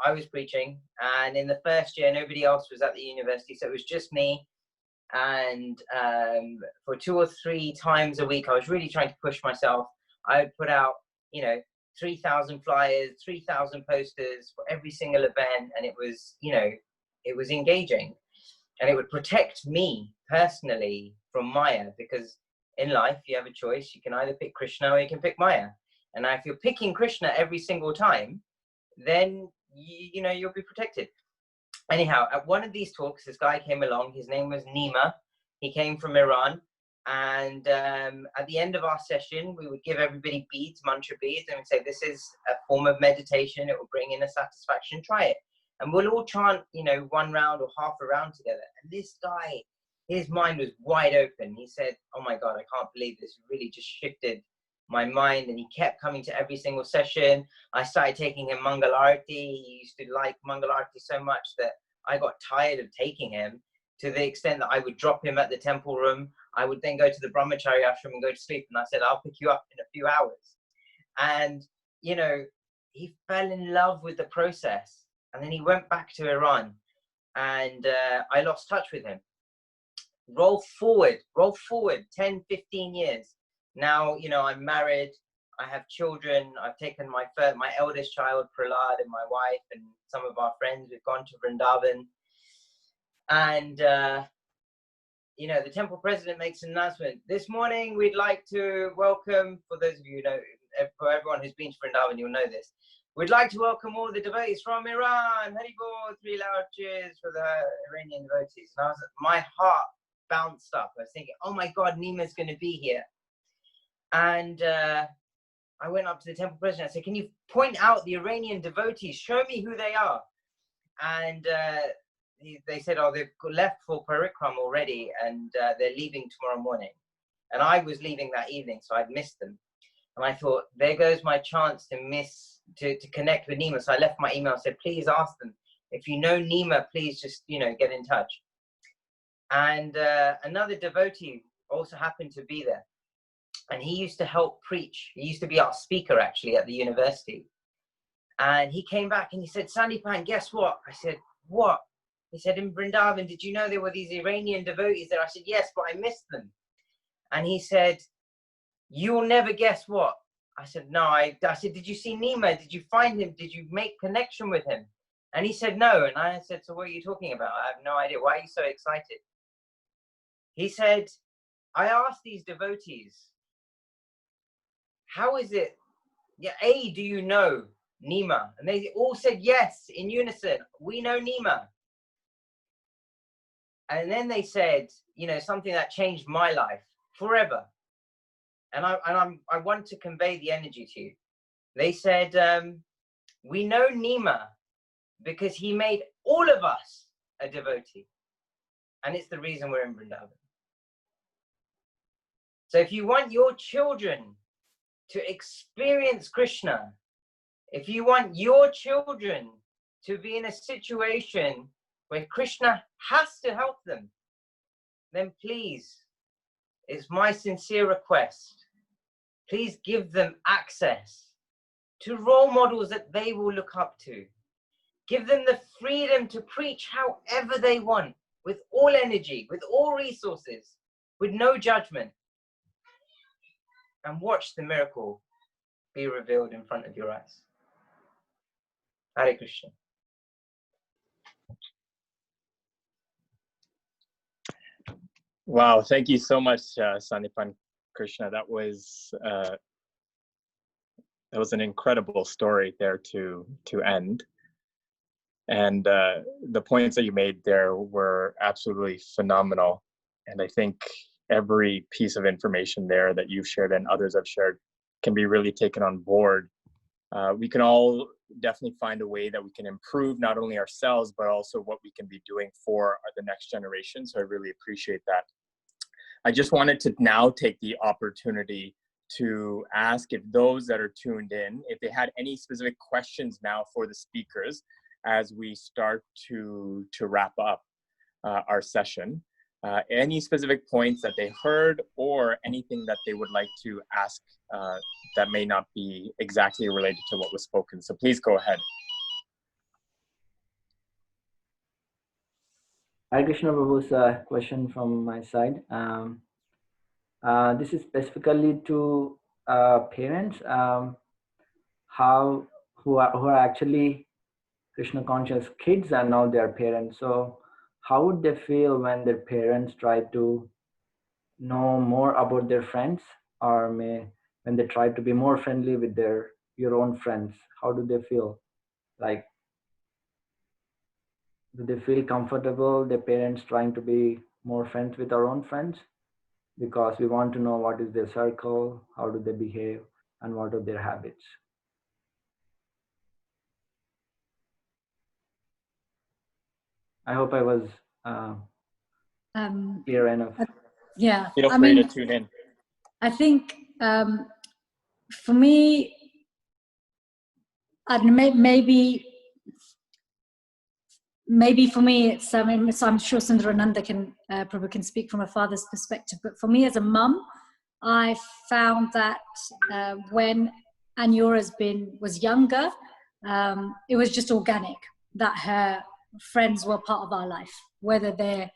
I was preaching, and in the first year, nobody else was at the university, so it was just me. And for 2 or 3 times a week, I was really trying to push myself. I would put out, 3,000 flyers, 3,000 posters for every single event, and it was, it was engaging. And it would protect me personally from Maya, because in life, you have a choice. You can either pick Krishna or you can pick Maya. And now if you're picking Krishna every single time, then, you'll be protected. Anyhow, at one of these talks, this guy came along. His name was Nima. He came from Iran. And at the end of our session, we would give everybody beads, mantra beads, and we'd say, this is a form of meditation. It will bring in a satisfaction. Try it. And we'll all chant, 1 round or half a round together. And this guy, his mind was wide open. He said, oh my God, I can't believe this. Really just shifted my mind. And he kept coming to every single session. I started taking him Mangalarti. He used to like Mangalarti so much that I got tired of taking him, to the extent that I would drop him at the temple room. I would then go to the brahmachari ashram and go to sleep. And I said, I'll pick you up in a few hours. And, he fell in love with the process. And then he went back to Iran, and I lost touch with him. Roll forward 10, 15 years. Now, I'm married, I have children, I've taken my eldest child, Prahlad, and my wife, and some of our friends, we've gone to Vrindavan. And, the temple president makes an announcement. This morning, we'd like to welcome, for those of you who know, for everyone who's been to Vrindavan, you'll know this. We'd like to welcome all the devotees from Iran. Haribol, 3 loud cheers for the Iranian devotees. And my heart bounced up. I was thinking, oh my God, Nima's going to be here. And I went up to the temple president. I said, can you point out the Iranian devotees? Show me who they are. And they said, oh, they've left for Parikram already, and they're leaving tomorrow morning. And I was leaving that evening, so I'd missed them. And I thought, there goes my chance to connect with Nima. So I left my email and said, please ask them. If you know Nima, please just, get in touch. And another devotee also happened to be there. And he used to help preach. He used to be our speaker, actually, at the university. And he came back and he said, Sandipan, guess what? I said, what? He said, in Vrindavan, did you know there were these Iranian devotees there? I said, yes, but I missed them. And he said, you'll never guess what? I said, no. I said, did you see Nima? Did you find him? Did you make connection with him? And he said, no. And I said, so what are you talking about? I have no idea. Why are you so excited? He said, I asked these devotees, how is it? Yeah, A, do you know Nima? And they all said yes in unison. We know Nima. And then they said, you know, something that changed my life forever. And I want to convey the energy to you. They said, we know Nima because he made all of us a devotee. And it's the reason we're in Vrindavan. So if you want your children to experience Krishna, if you want your children to be in a situation where Krishna has to help them, then please, it's my sincere request, please give them access to role models that they will look up to. Give them the freedom to preach however they want, with all energy, with all resources, with no judgment. And watch the miracle be revealed in front of your eyes. Hare Krishna. Wow, thank you so much, Sandipan Krishna. That was an incredible story there to end. And the points that you made there were absolutely phenomenal. And I think every piece of information there that you've shared and others have shared can be really taken on board. We can all definitely find a way that we can improve not only ourselves, but also what we can be doing for the next generation. So I really appreciate that. I just wanted to now take the opportunity to ask if those that are tuned in, if they had any specific questions now for the speakers as we start to wrap up our session. Any specific points that they heard or anything that they would like to ask that may not be exactly related to what was spoken. So please go ahead. Hare Krishna Prabhu's question from my side. This is specifically to parents who are actually Krishna conscious kids and now they are parents. So how would they feel when their parents try to know more about their friends, or when they try to be more friendly with your own friends? How do they feel? Like, do they feel comfortable, their parents trying to be more friends with our own friends? Because we want to know what is their circle, how do they behave, and what are their habits. I hope I was clear enough. Yeah, Feel free to tune in. I think for me, I don't know, maybe for me, it's, so I'm sure Sundarananda Prabhu can speak from a father's perspective, but for me as a mum, I found that when Anyura was younger, it was just organic that her friends were part of our life, whether they're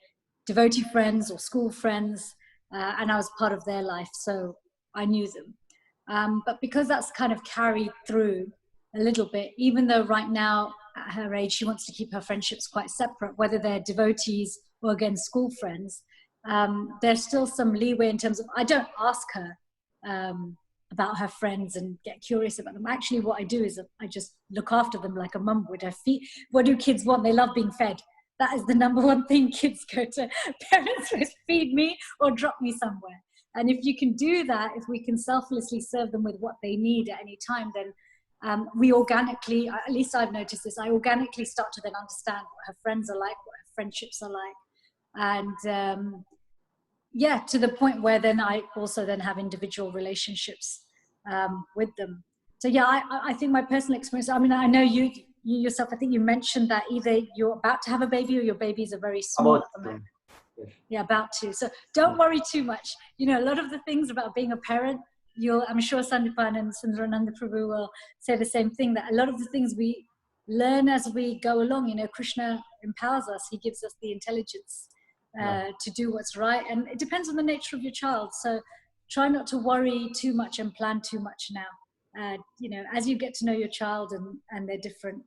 devotee friends or school friends, and I was part of their life, so I knew them. But because that's kind of carried through a little bit, even though right now at her age she wants to keep her friendships quite separate, whether they're devotees or again school friends, there's still some leeway in terms of, I don't ask her about her friends and get curious about them. Actually what I do is I just look after them like a mum would. What do kids want? They love being fed. That is the number one thing kids go to parents with: feed me or drop me somewhere. And if you can do that, if we can selflessly serve them with what they need at any time, then we organically, at least I've noticed this, I organically start to then understand what her friends are like, what her friendships are like. And yeah, to the point where then I also then have individual relationships with them. So yeah, I think my personal experience, I mean, I know you yourself, I think you mentioned that either you're about to have a baby or your babies are very small at the moment. Yeah, about to. So don't worry too much. You know, a lot of the things about being a parent, I'm sure Sandipan and Sundarananda Prabhu will say the same thing, that a lot of the things we learn as we go along, Krishna empowers us. He gives us the intelligence to do what's right. And it depends on the nature of your child. So try not to worry too much and plan too much now. As you get to know your child and their different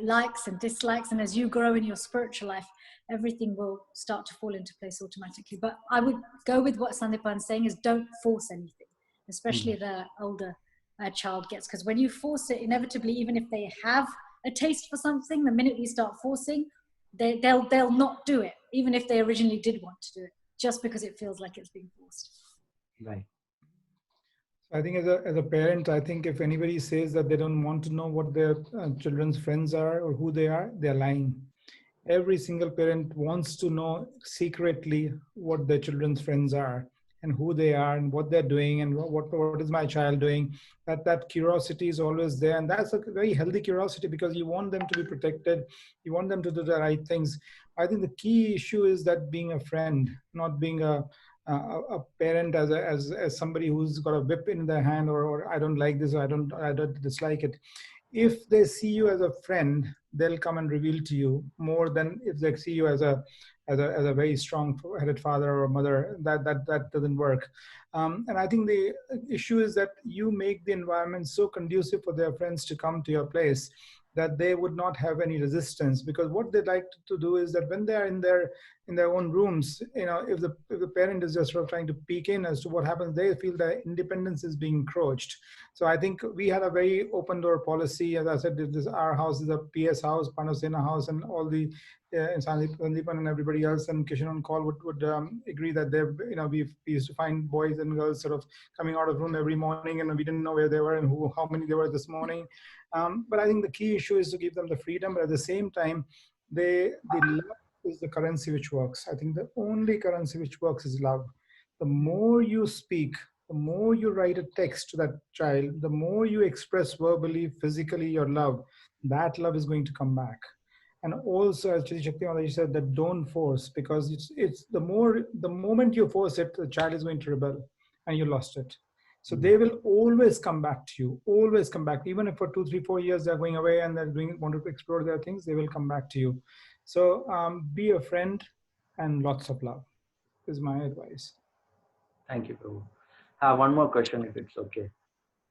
likes and dislikes, and as you grow in your spiritual life, everything will start to fall into place automatically. But I would go with what Sandipan's saying, is don't force anything, especially the older child gets, because when you force it, inevitably, even if they have a taste for something, the minute we start forcing, they'll not do it, even if they originally did want to do it, just because it feels like it's being forced. Right. I think as a parent, I think if anybody says that they don't want to know what their children's friends are or who they are, they're lying. Every single parent wants to know secretly what their children's friends are and who they are and what they're doing and what is my child doing. That curiosity is always there, and that's a very healthy curiosity, because you want them to be protected, you want them to do the right things. I think the key issue is that being a friend, not being a parent as somebody who's got a whip in their hand, or I don't like this, or I don't dislike it. If they see you as a friend, they'll come and reveal to you more than if they see you as a very strong-headed father or mother. That doesn't work. And I think the issue is that you make the environment so conducive for their friends to come to your place that they would not have any resistance, because what they like to do is that when they are in their own rooms, if the parent is just sort of trying to peek in as to what happens, they feel that independence is being encroached. So I think we had a very open door policy. As I said, our house is a PS house, Panasena house, and all the Sandipan and everybody else and Kishan on call would agree that we used to find boys and girls sort of coming out of room every morning, and we didn't know where they were and how many there were this morning. But I think the key issue is to give them the freedom, but at the same time, the love is the currency which works. I think the only currency which works is love. The more you speak, the more you write a text to that child, the more you express verbally, physically your love, that love is going to come back. And also, as Shakti Mataji said, that don't force, because it's the moment you force it, the child is going to rebel and you lost it. So they will always come back to you, always come back. Even if for 2, 3, 4 years they're going away and they're want to explore their things, they will come back to you. So be a friend and lots of love is my advice. Thank you, Prabhu. I have one more question, if it's okay.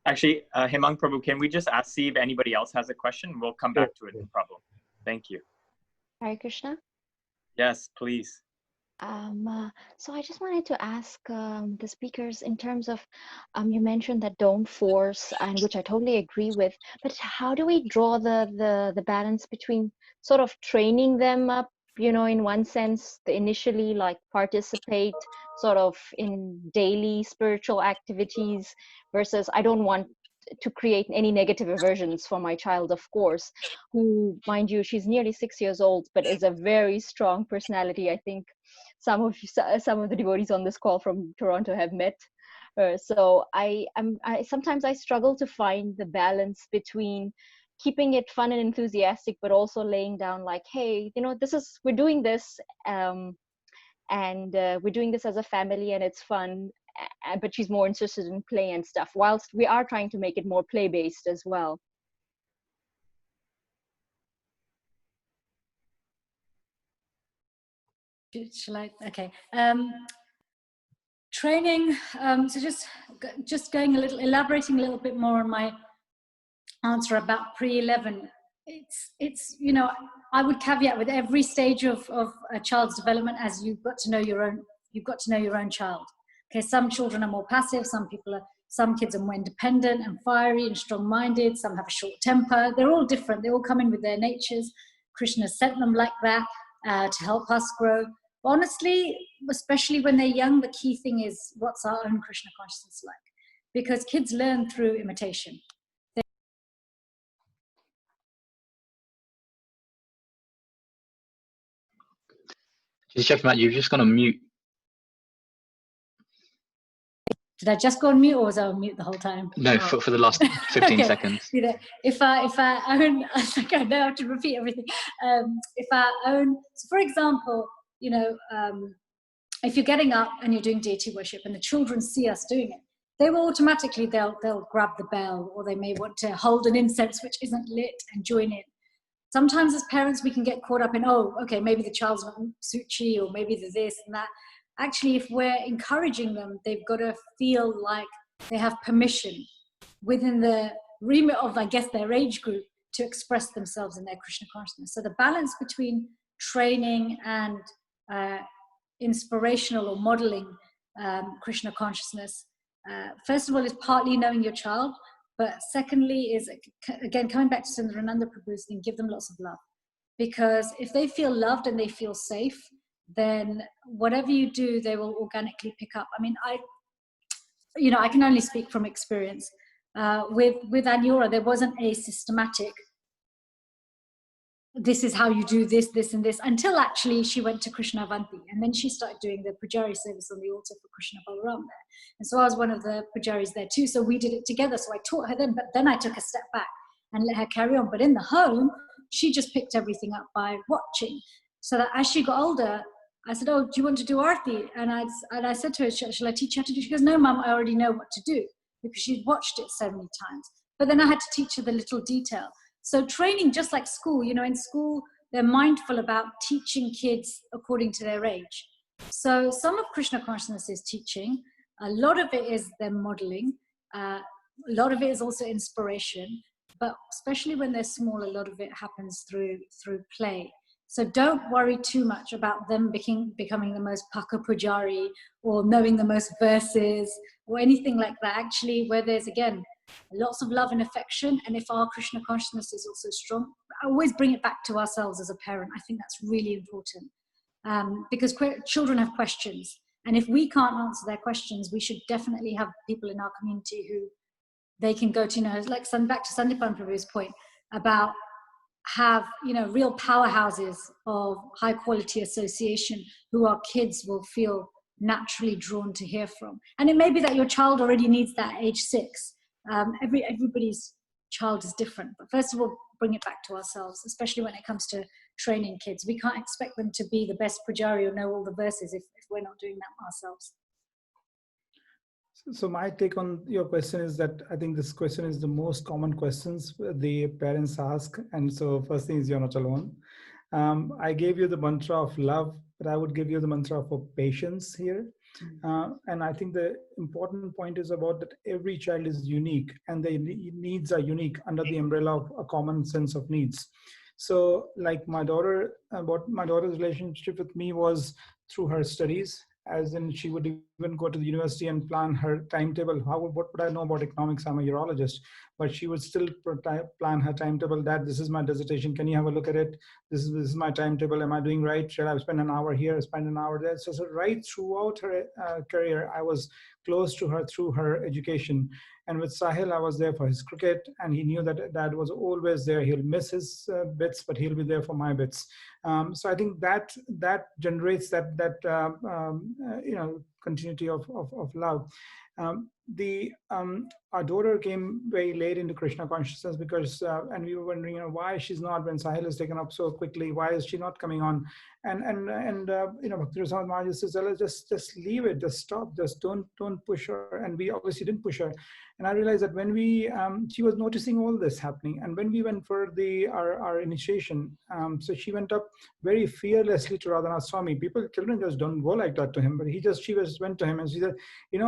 Actually, Hemang Prabhu, can we just see if anybody else has a question? We'll come back to it, no problem. Thank you. Hare Krishna. Yes, please. So I just wanted to ask the speakers in terms of, you mentioned that don't force, and which I totally agree with, but how do we draw the balance between sort of training them up, in one sense, the initially like participate sort of in daily spiritual activities, versus I don't want to create any negative aversions for my child, of course, who, mind you, she's nearly 6 years old, but is a very strong personality. I think some of the devotees on this call from Toronto have met her. So I sometimes I struggle to find the balance between keeping it fun and enthusiastic, but also laying down like, hey, we're doing this, and we're doing this as a family and it's fun, but she's more interested in play and stuff, whilst we are trying to make it more play-based as well. Shall I? Okay. Training. So just elaborating a little bit more on my answer about pre-11. It's I would caveat with every stage of a child's development, as you've got to know your own child. Okay, some children are more passive. Some kids are more independent and fiery and strong-minded. Some have a short temper. They're all different. They all come in with their natures. Krishna sent them like that to help us grow. Honestly, especially when they're young, the key thing is what's our own Krishna consciousness like, because kids learn through imitation. Just check, Matt, you've just gone on mute. Did I just go on mute, or was I on mute the whole time? No, for the last 15 okay. seconds. If I own, I know I have to repeat everything. If I own, so for example, if you're getting up and you're doing deity worship and the children see us doing it, they will automatically, they'll grab the bell, or they may want to hold an incense which isn't lit and join in. Sometimes as parents, we can get caught up in, oh, okay, maybe the child's not suchi, or maybe the this and that. Actually, if we're encouraging them, they've got to feel like they have permission within the remit of, I guess, their age group to express themselves in their Krishna consciousness. So the balance between training and inspirational or modeling Krishna consciousness, first of all, is partly knowing your child, but secondly is, again, coming back to Sundarananda Prabhu's thing, give them lots of love. Because if they feel loved and they feel safe, then whatever you do, they will organically pick up. I mean, I can only speak from experience. With Anyura, there wasn't a systematic, this is how you do this, this, and this, until actually she went to Krishna Avanti. And then she started doing the Pujari service on the altar for Krishna Balaram there. And so I was one of the Pujaris there too. So we did it together. So I taught her then, but then I took a step back and let her carry on. But in the home, she just picked everything up by watching. So that as she got older, I said, oh, do you want to do Arti? And I said to her, shall I teach you how to do? She goes, no, Mum, I already know what to do, because she'd watched it so many times. But then I had to teach her the little detail. So training, just like school, in school, they're mindful about teaching kids according to their age. So some of Krishna consciousness is teaching. A lot of it is them modeling. A lot of it is also inspiration. But especially when they're small, a lot of it happens through play. So don't worry too much about them becoming the most Paka Pujari or knowing the most verses or anything like that. Actually, where there's, again, lots of love and affection, and if our Krishna consciousness is also strong, I always bring it back to ourselves as a parent. I think that's really important, because children have questions, and if we can't answer their questions, we should definitely have people in our community who they can go to, like back to Sandipan Prabhu's point about have real powerhouses of high quality association who our kids will feel naturally drawn to hear from. And it may be that your child already needs that at age 6. Everybody's child is different, but first of all, bring it back to ourselves, especially when it comes to training kids. We can't expect them to be the best pujari or know all the verses if we're not doing that ourselves. So my take on your question is that I think this question is the most common questions the parents ask. And so first thing is, you're not alone. I gave you the mantra of love, but I would give you the mantra of patience here. And I think the important point is about that every child is unique and their needs are unique under the umbrella of a common sense of needs. So like my daughter's relationship with me was through her studies, as in she would even go to the university and plan her timetable. What would I know about economics? I'm a urologist, but she would still plan her timetable. That this is my dissertation. Can you have a look at it? This is my timetable. Am I doing right? Should I spend an hour here, spend an hour there? So right throughout her career, I was close to her through her education. And with Sahil, I was there for his cricket, and he knew that Dad was always there. He'll miss his bits, but he'll be there for my bits. So I think that generates that continuity of love. Our daughter came very late into Krishna consciousness because, and we were wondering, why she's not, when Sahil is taken up so quickly, why is she not coming on? And Bhakti Rasamrita Maharaj says, just leave it, just stop, just don't push her. And we obviously didn't push her. And I realized that when she was noticing all this happening, and when we went for our initiation, so she went up very fearlessly to Radhanath Swami. Children just don't go like that to him, but she just went to him and she said,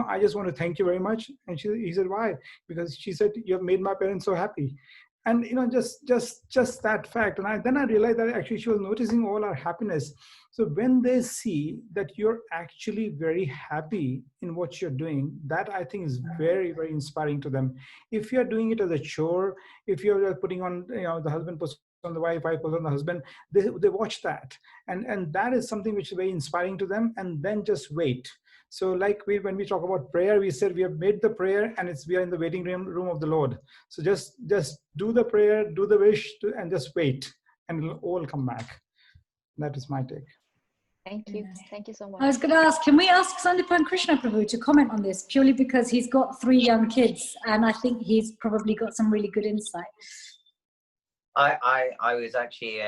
I just want to thank you very much. And he said, why? Because she said, you have made my parents so happy. And just that fact. And then I realized that actually she was noticing all our happiness. So when they see that you're actually very happy in what you're doing, that I think is very, very inspiring to them. If you're doing it as a chore, if you're putting on, the husband puts on the wife puts on the husband, they watch that. And that is something which is very inspiring to them. And then just wait. So like when we talk about prayer, we said we have made the prayer and we are in the waiting room of the Lord. So just do the prayer, do the wish, and just wait, and it'll all come back. That is my take. Thank you. Thank you so much. I was going to ask, can we ask Sandipan Krishna Prabhu to comment on this, purely because he's got 3 young kids, and I think he's probably got some really good insight. I was actually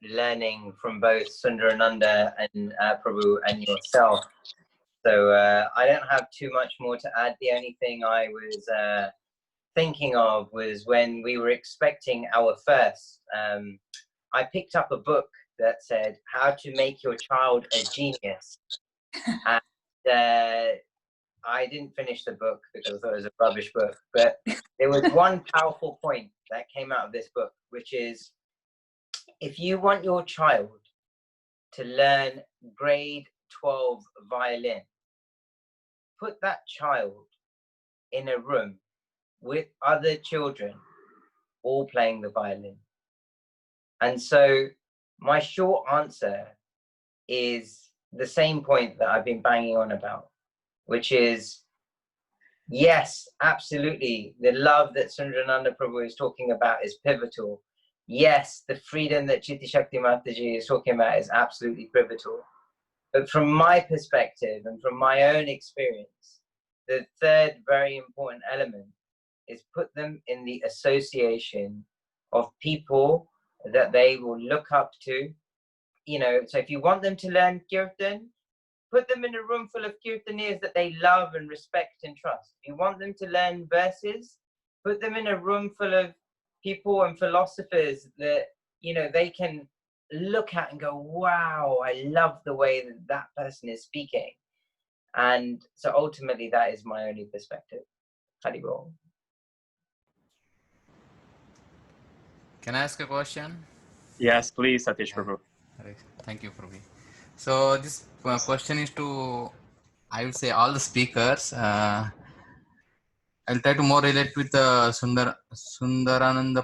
learning from both Sundarananda and Prabhu and yourself. So I don't have too much more to add. The only thing I was thinking of was when we were expecting our first, I picked up a book that said how to make your child a genius. And I didn't finish the book because I thought it was a rubbish book, but there was one powerful point that came out of this book, which is if you want your child to learn grade 12 violin, put that child in a room with other children all playing the violin. And so my short answer is the same point that I've been banging on about, which is, yes, absolutely. The love that Sundrananda Prabhu is talking about is pivotal. Yes, the freedom that Chitti Shakti Mataji is talking about is absolutely pivotal. But from my perspective and from my own experience, the third very important element is put them in the association of people that they will look up to. You know, so if you want them to learn kirtan, put them in a room full of kirtaniers that they love and respect and trust. If you want them to learn verses, put them in a room full of people and philosophers that, you know, they can look at and go, wow, I love the way that that person is speaking. And so ultimately that is my only perspective. Haribol. Can I ask a question? Yes, please, Satish Prabhu. Right. Thank you, Prabhu. So this question is to, I will say, all the speakers. I'll try to more relate with Sundarananda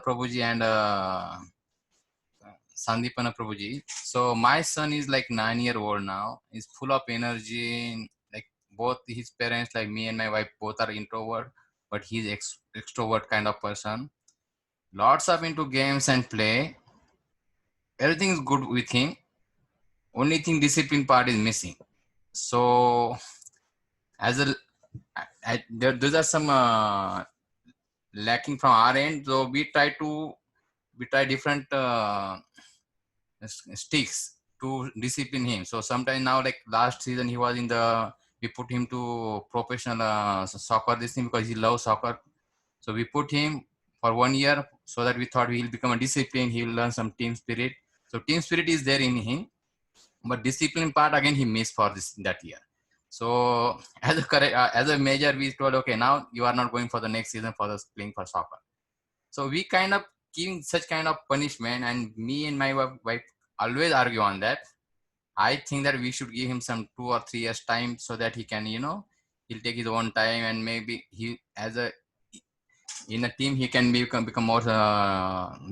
Prabhuji and Sandipana Prabhuji. So my son is like 9-year-old now. He's full of energy. Like both his parents, like me and my wife, both are introvert, but he's extrovert kind of person. Lots of into games and play. Everything is good with him. Only thing discipline part is missing. So as a those are some lacking from our end. So we try different sticks to discipline him. So sometime now, like last season, he was we put him to professional soccer this thing because he loves soccer. So we put him for 1 year so that we thought he'll become a discipline. He will learn some team spirit. So team spirit is there in him, but discipline part again he missed for that year. So as a major, we told, okay, now you are not going for the next season for playing for soccer. So we kind of giving such kind of punishment, and me and my wife always argue on that. I think that we should give him some 2 or 3 years time so that he can, he'll take his own time, and maybe in a team he can become more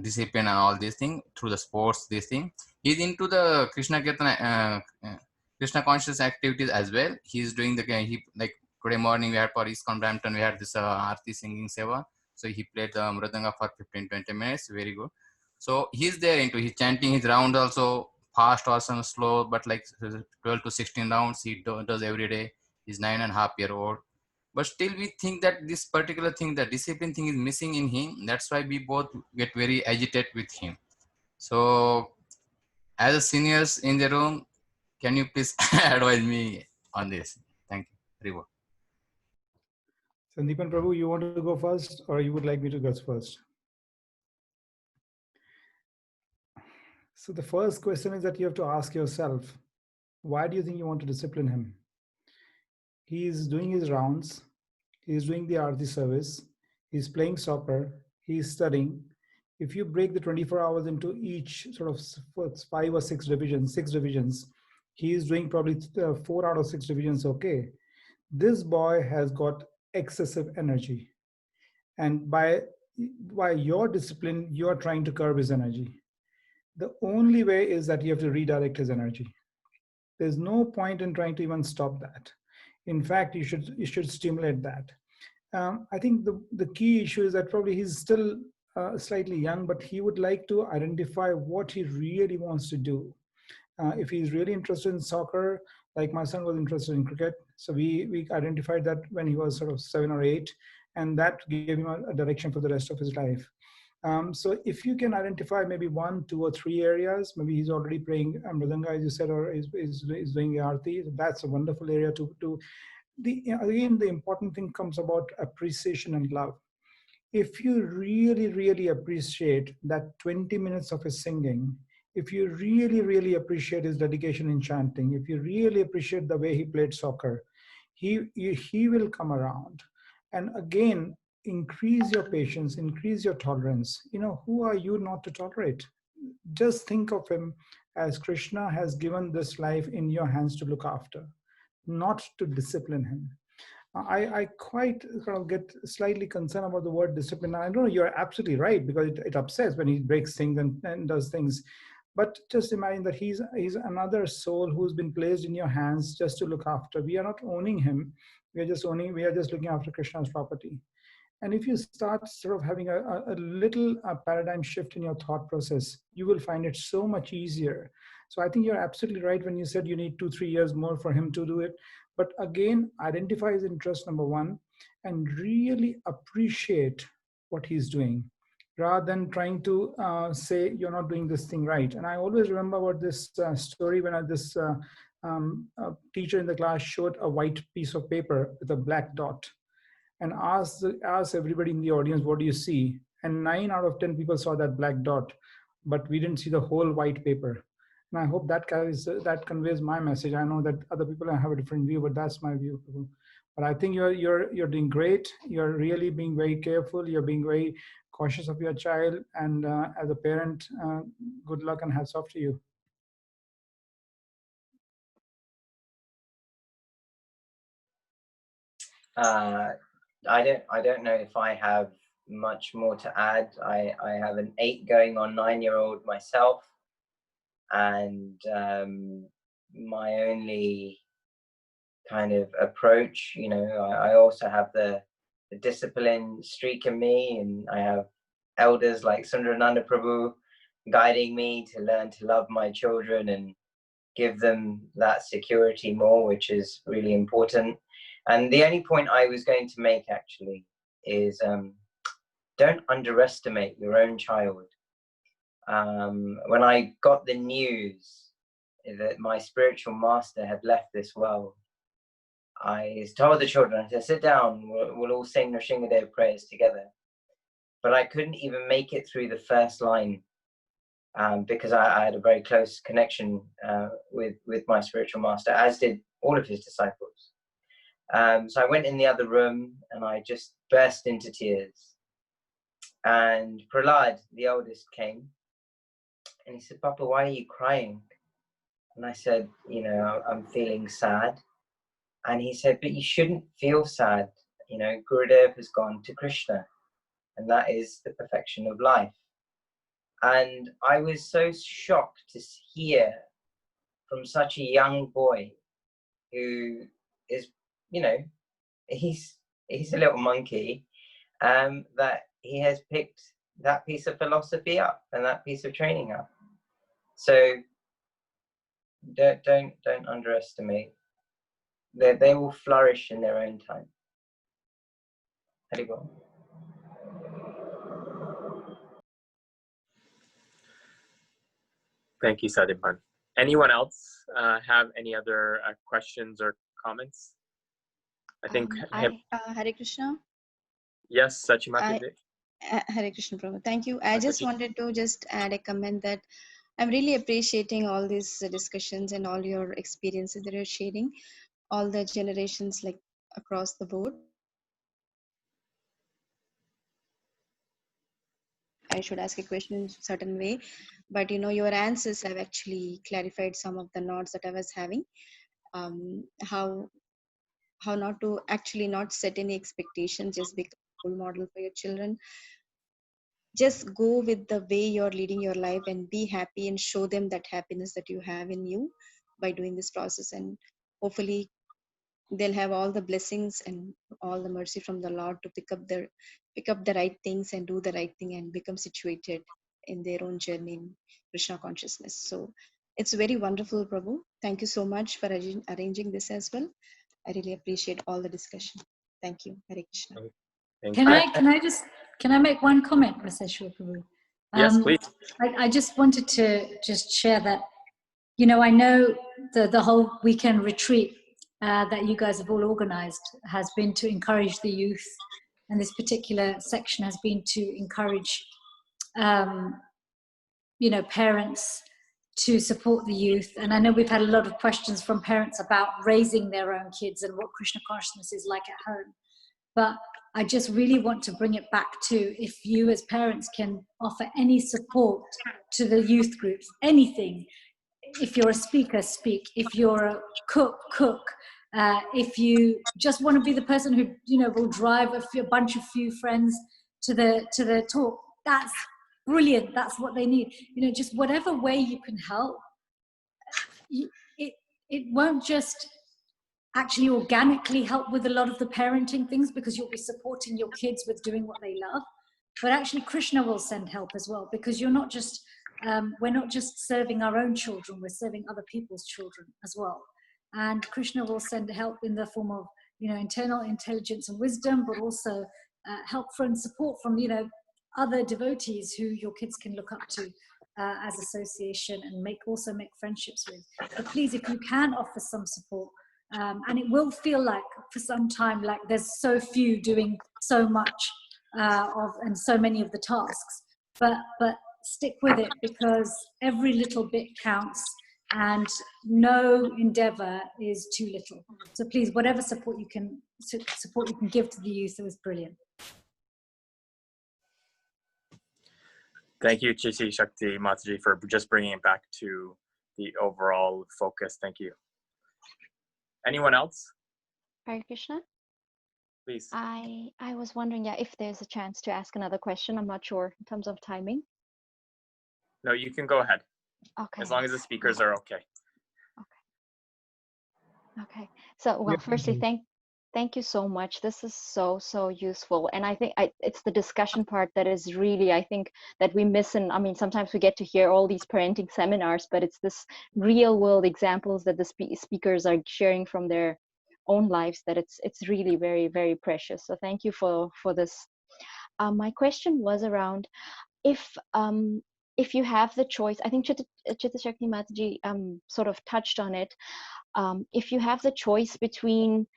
disciplined and all these things through the sports. This thing he's into the Krishna Kirtana, Krishna conscious activities as well. He's doing like today morning we had for ISKCON Brampton, we had this Aarti singing seva. So he played the Mridanga for 15-20 minutes. Very good. So he's there into, he's chanting his rounds also, fast or some slow, but like 12 to 16 rounds he does every day. He's 9.5-year-old. But still we think that this particular thing, the discipline thing is missing in him. That's why we both get very agitated with him. So as a seniors in the room, can you please advise me on this? Thank you. Rivo. Sandeepan Prabhu, you want to go first, or you would like me to go first? So the first question is that you have to ask yourself, why do you think you want to discipline him? He's doing his rounds. He's doing the Aarti service. He's playing soccer. He's studying. If you break the 24 hours into each sort of 5 or 6 divisions, he's doing probably 4 out of 6 divisions okay. This boy has got excessive energy. And by your discipline, you're trying to curb his energy. The only way is that you have to redirect his energy. There's no point in trying to even stop that. In fact, you should stimulate that. I think the key issue is that probably he's still slightly young, but he would like to identify what he really wants to do. If he's really interested in soccer, like my son was interested in cricket, so we identified that when he was sort of 7 or 8, and that gave him a direction for the rest of his life. So if you can identify maybe 1, 2, or 3 areas, maybe he's already praying Mridanga, as you said, or is doing Aarti. That's a wonderful area to again, the important thing comes about appreciation and love. If you really, really appreciate that 20 minutes of his singing, if you really, really appreciate his dedication in chanting, if you really appreciate the way he played soccer, he will come around. And again, increase your patience, increase your tolerance. You know, who are you not to tolerate? Just think of him as Krishna has given this life in your hands to look after, not to discipline him. I quite kind of get slightly concerned about the word discipline. I know you're absolutely right, because it upsets when he breaks things and does things. But just imagine that he's another soul who's been placed in your hands just to look after. We are not owning him. We are just looking after Krishna's property. And if you start sort of having a little paradigm shift in your thought process, you will find it so much easier. So I think you're absolutely right when you said you need 2-3 years more for him to do it. But again, identify his interest, number one, and really appreciate what he's doing, rather than trying to say you're not doing this thing right. And I always remember about this story when this teacher in the class showed a white piece of paper with a black dot and asked everybody in the audience, what do you see? And 9 out of 10 people saw that black dot, but we didn't see the whole white paper. And I hope that conveys my message. I know that other people have a different view, but that's my view. But I think you're doing great. You're really being very careful. You're being very cautious of your child. And as a parent, good luck and hats off to you. I don't know if I have much more to add. I have an 8 going on 9-year-old myself, and my only kind of approach, you know, I also have the discipline streak in me, and I have elders like Sundarananda Prabhu guiding me to learn to love my children and give them that security more, which is really important. And the only point I was going to make actually is don't underestimate your own child. When I got the news that my spiritual master had left this world, I told the children, I said, sit down, we'll all sing Nrsingadev prayers together. But I couldn't even make it through the first line because I had a very close connection with my spiritual master, as did all of his disciples. So I went in the other room and I just burst into tears. And Prahlad, the eldest, came and he said, Papa, why are you crying? And I said, you know, I'm feeling sad. And he said, but you shouldn't feel sad. You know, Gurudev has gone to Krishna, and that is the perfection of life. And I was so shocked to hear from such a young boy who is, you know, he's a little monkey, that he has picked that piece of philosophy up and that piece of training up. So don't underestimate. They will flourish in their own time. Haribol. Thank you, Sadipan. Anyone else have any other questions or comments? I think Hare Krishna. Yes, Sachimata. Hare Krishna Prabhu. Thank you. I just wanted to just add a comment that I'm really appreciating all these discussions and all your experiences that you're sharing, all the generations like across the board. I should ask a question in a certain way, but you know, your answers have actually clarified some of the knots that I was having. How not to actually not set any expectations, just become a role model for your children. Just go with the way you're leading your life and be happy and show them that happiness that you have in you by doing this process. And hopefully they'll have all the blessings and all the mercy from the Lord to pick up the right things and do the right thing and become situated in their own journey in Krishna consciousness. So it's very wonderful, Prabhu. Thank you so much for arranging this as well. I really appreciate all the discussion. Thank you. Hare Krishna. Thank you. Can I make one comment, Mr. Srila Prabhu? Yes, please. I just wanted to just share that, you know, I know the whole weekend retreat that you guys have all organized has been to encourage the youth, and this particular section has been to encourage, you know, parents to support the youth. And I know we've had a lot of questions from parents about raising their own kids and what Krishna consciousness is like at home. But I just really want to bring it back to, if you as parents can offer any support to the youth groups, anything. If you're a speaker, speak. If you're a cook, cook. If you just want to be the person who, you know, will drive a few friends to the talk, that's brilliant. That's what they need. You know, just whatever way you can help. It won't just actually organically help with a lot of the parenting things, because you'll be supporting your kids with doing what they love, but actually Krishna will send help as well, because you're not just we're not just serving our own children, we're serving other people's children as well. And Krishna will send help in the form of, you know, internal intelligence and wisdom, but also help from support from, you know, other devotees who your kids can look up to as association, and also make friendships with. So please, if you can offer some support, and it will feel like for some time like there's so few doing so much and so many of the tasks, but stick with it, because every little bit counts, and no endeavor is too little. So please, whatever support you can give to the youth, it was brilliant. Thank you, Chishi Shakti Mataji, for just bringing it back to the overall focus. Thank you. Anyone else? Hare Krishna. Please. I was wondering, yeah, if there's a chance to ask another question. I'm not sure in terms of timing. No, you can go ahead. Okay. As long as the speakers are okay. Okay. So, well, firstly, thank you so much. This is so useful, and I think it's the discussion part that is really, I think, that we miss. And I mean, sometimes we get to hear all these parenting seminars, but it's this real world examples that the speakers are sharing from their own lives, that it's really very, very precious. So thank you for this. My question was around if you have the choice. I think Chitta Shakti Mataji sort of touched on it. If you have the choice between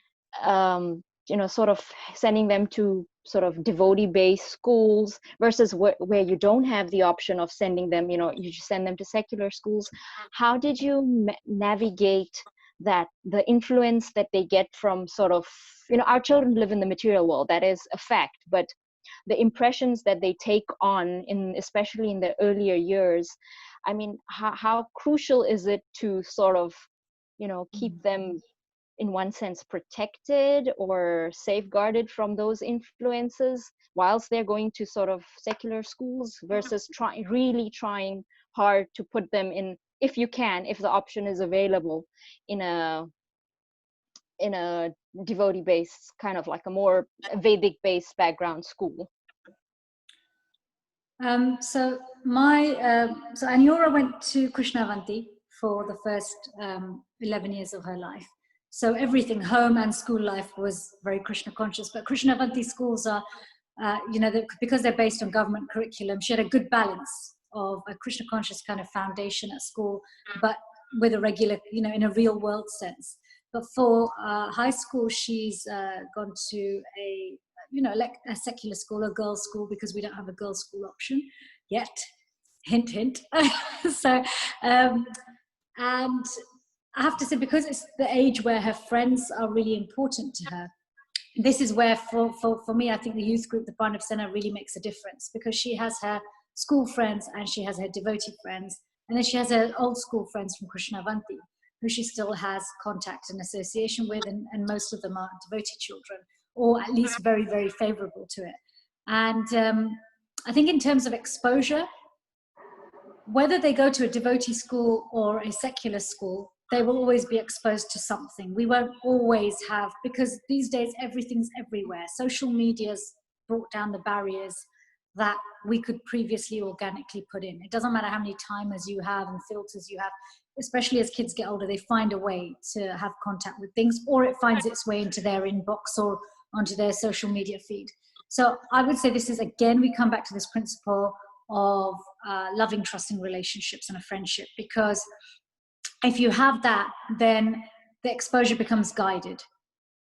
you know, sort of sending them to sort of devotee-based schools versus where you don't have the option of sending them, you know, you just send them to secular schools, how did you navigate that, the influence that they get from sort of, you know, our children live in the material world, that is a fact, but the impressions that they take on, especially in the earlier years, I mean, how crucial is it to sort of, you know, keep them in one sense protected or safeguarded from those influences whilst they're going to sort of secular schools, versus really trying hard to put them in, if you can, if the option is available, in a devotee-based, kind of like a more Vedic-based background school? So Anyora went to Krishnavanti for the first 11 years of her life. So everything, home and school life, was very Krishna conscious. But Krishnavanti schools are, you know, because they're based on government curriculum, she had a good balance of a Krishna conscious kind of foundation at school, but with a regular, you know, in a real world sense. But for high school, she's gone to a, you know, like a secular school, a girls' school, because we don't have a girls' school option yet. Hint, hint. So, and I have to say, because it's the age where her friends are really important to her, this is where, for me, I think the youth group, the Pandava Sena, really makes a difference, because she has her school friends and she has her devotee friends, and then she has her old school friends from Krishnavanti, who she still has contact and association with, and most of them are devotee children, or at least very, very favorable to it. And I think in terms of exposure, whether they go to a devotee school or a secular school, they will always be exposed to something. We won't always have, because these days everything's everywhere. Social media's brought down the barriers that we could previously organically put in. It doesn't matter how many timers you have and filters you have, especially as kids get older, they find a way to have contact with things, or it finds its way into their inbox or onto their social media feed. So I would say this is, again, we come back to this principle of loving, trusting relationships and a friendship, because if you have that, then the exposure becomes guided,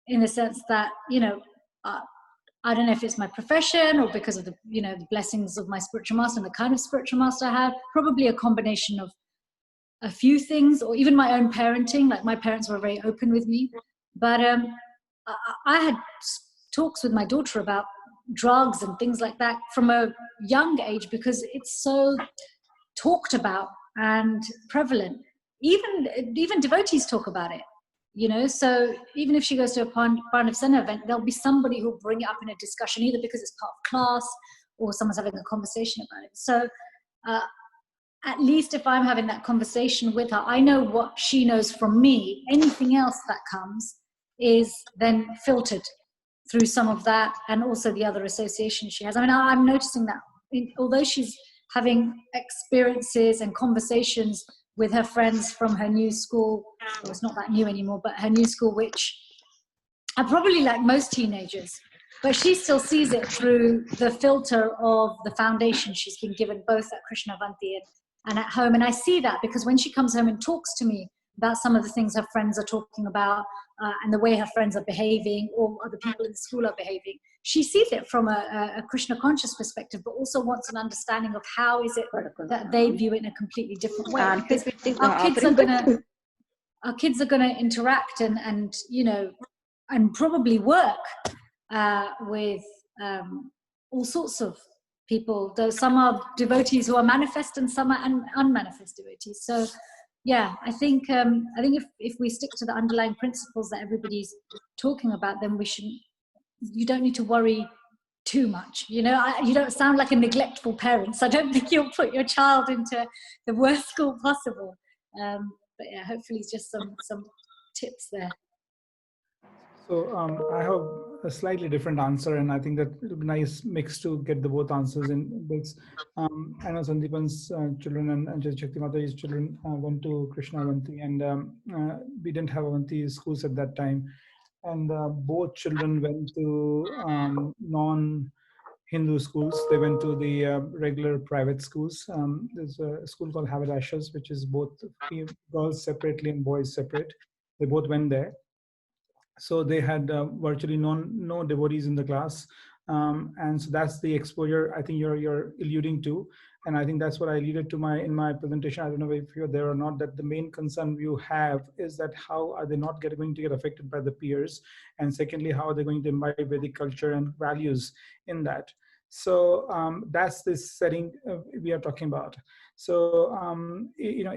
in the sense that, you know, I don't know if it's my profession or because of the, you know, the blessings of my spiritual master and the kind of spiritual master I have, probably a combination of a few things, or even my own parenting. Like, my parents were very open with me, but I had talks with my daughter about drugs and things like that from a young age, because it's so talked about and prevalent. Even devotees talk about it, you know. So even if she goes to a Pandava Center event, there'll be somebody who'll bring it up in a discussion, either because it's part of class or someone's having a conversation about it. So at least if I'm having that conversation with her, I know what she knows from me. Anything else that comes is then filtered through some of that, and also the other associations she has. I mean, I'm noticing that although she's having experiences and conversations with her friends from her new school, well, it's not that new anymore, but her new school, which are probably like most teenagers, but she still sees it through the filter of the foundation she's been given, both at Krishnavanti and at home. And I see that because when she comes home and talks to me about some of the things her friends are talking about, and the way her friends are behaving, or other people in the school are behaving, she sees it from a Krishna conscious perspective, but also wants an understanding of how is it that they view it in a completely different way. Because our kids are gonna interact and you know, and probably work with all sorts of people, though some are devotees who are manifest and some are unmanifest devotees. So yeah, I think if we stick to the underlying principles that everybody's talking about, then you don't need to worry too much. You know, you don't sound like a neglectful parent, so I don't think you'll put your child into the worst school possible. But yeah, hopefully it's just some tips there. So I have a slightly different answer, and I think that it'll be nice mix to get the both answers in bits. I know Sandeepan's children and Shakti Mataji's children went to Krishna Avanti, and we didn't have Avanti schools at that time. And both children went to non-Hindu schools. They went to the regular private schools. There's a school called Haberdashers, which is both girls separately and boys separate. They both went there. So they had virtually no devotees in the class, and so that's the exposure I think you're alluding to, and I think that's what I alluded to in my presentation. I don't know if you're there or not. That the main concern you have is that how are they not going to get affected by the peers, and secondly, how are they going to imbibe Vedic culture and values in that. So that's this setting we are talking about. So you know,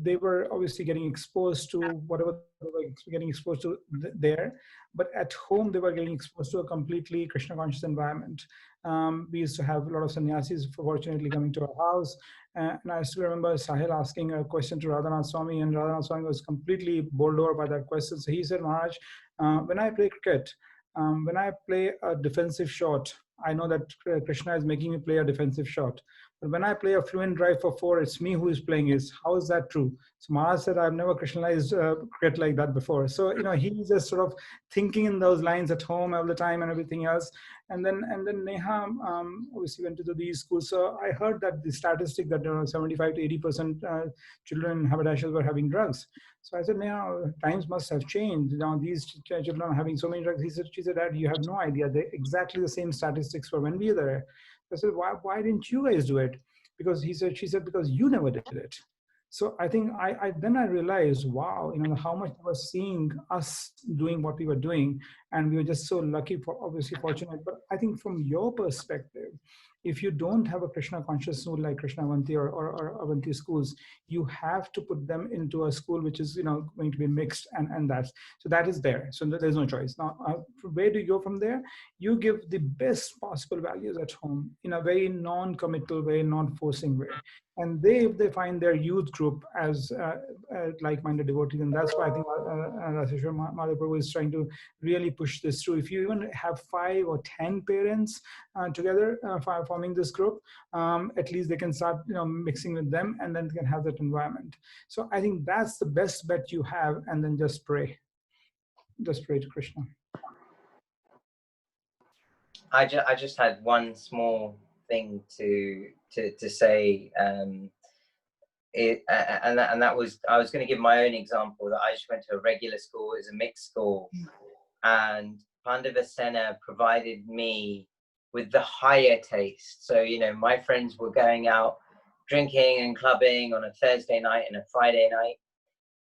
they were obviously getting exposed to whatever they were getting exposed to there, but at home they were getting exposed to a completely Krishna conscious environment. We used to have a lot of sannyasis fortunately coming to our house, and I still remember Sahil asking a question to Radhanath Swami, and Radhanath Swami was completely bowled over by that question. So he said, Maharaj, when I play cricket, when I play a defensive shot, I know that Krishna is making me play a defensive shot. But when I play a fluent drive for 4, it's me who is playing it. How is that true? So Maharaj said, I've never Krishnalized cricket like that before. So, you know, he's just sort of thinking in those lines at home all the time and everything else. And then Neha obviously went to these schools. So I heard that the statistic that 75 to 80% children in haberdashers were having drugs. So I said, Neha, times must have changed. Now these children are having so many drugs. She said, Dad, you have no idea. They're exactly the same statistics for when we were there. I said, why didn't you guys do it? Because she said, because you never did it. So I think then I realized, wow, you know, how much I was seeing us doing what we were doing, and we were just so lucky, obviously fortunate. But I think from your perspective, if you don't have a Krishna conscious school like Krishna Avanti or Avanti schools, you have to put them into a school which is, you know, going to be mixed, and that is there. So there's no choice. Now, where do you go from there? You give the best possible values at home in a very non-committal way, non-forcing way. And if they find their youth group as like-minded devotees, and that's why I think Raseshwar Madhaprabhu is trying to really push this through. If you even have 5 or 10 parents together forming this group, at least they can start, you know, mixing with them, and then they can have that environment. So I think that's the best bet you have, and then just pray to Krishna. I just had one small thing to say, and that was, I was going to give my own example, that I just went to a regular school. It was a mixed school, and Pandavasena provided me with the higher taste. So, you know, my friends were going out drinking and clubbing on a Thursday night and a Friday night.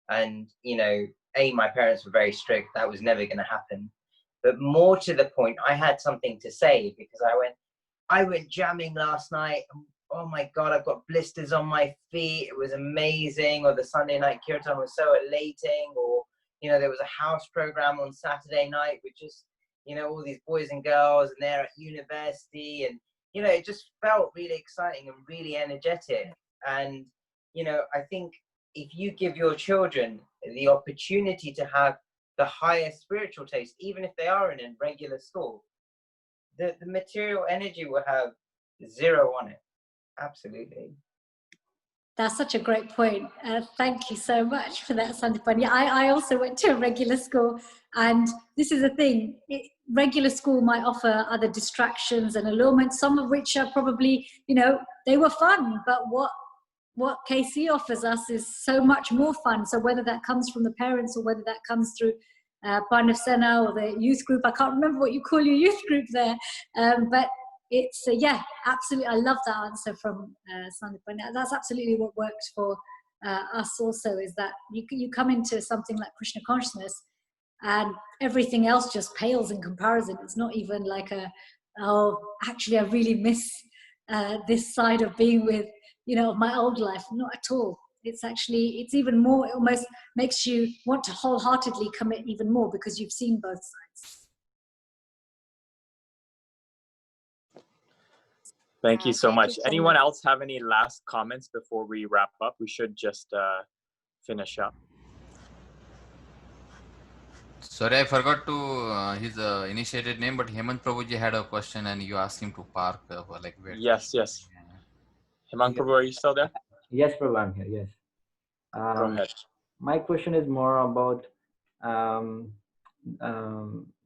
And, you know, my parents were very strict. That was never going to happen. But more to the point, I had something to say, because I went jamming last night. Oh my God, I've got blisters on my feet. It was amazing. Or the Sunday night kirtan was so elating. Or, you know, there was a house program on Saturday night with just, you know, all these boys and girls, and they're at university, and, you know, it just felt really exciting and really energetic. And, you know, I think if you give your children the opportunity to have the highest spiritual taste, even if they are in a regular school, the material energy will have zero on it. Absolutely. That's such a great point. Thank you so much for that, Sandipan. Yeah, I also went to a regular school, and this is the thing. Regular school might offer other distractions and allurements, some of which are probably, you know, they were fun, but what KC offers us is so much more fun. So whether that comes from the parents or whether that comes through Pandavasena or the youth group, I can't remember what you call your youth group there, but it's yeah, absolutely. I love that answer from Sandipan. That's absolutely what works for us also, is that you come into something like Krishna consciousness and everything else just pales in comparison. It's not even like oh, actually I really miss this side of being with, you know, my old life. Not at all. It's actually, it's even more, it almost makes you want to wholeheartedly commit even more, because you've seen both sides. Thank you so Thank much. you so Anyone much. else have any last comments before we wrap up? We should just finish up. Sorry, I forgot to his initiated name, but Hemant Prabhuji had a question and you asked him to park like where. Yes. Hemant Prabhu, are you still there? Yes, Prabhu, I'm here. Yes. Go ahead. My question is more about the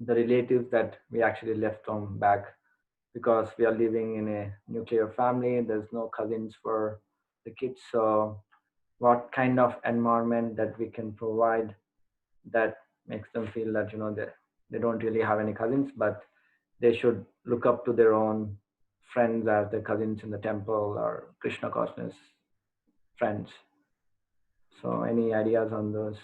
relatives that we actually left from back, because we are living in a nuclear family. There's no cousins for the kids. So what kind of environment that we can provide that makes them feel that, you know, they don't really have any cousins, but they should look up to their own friends as their cousins in the temple or Krishna consciousness friends. So any ideas on those?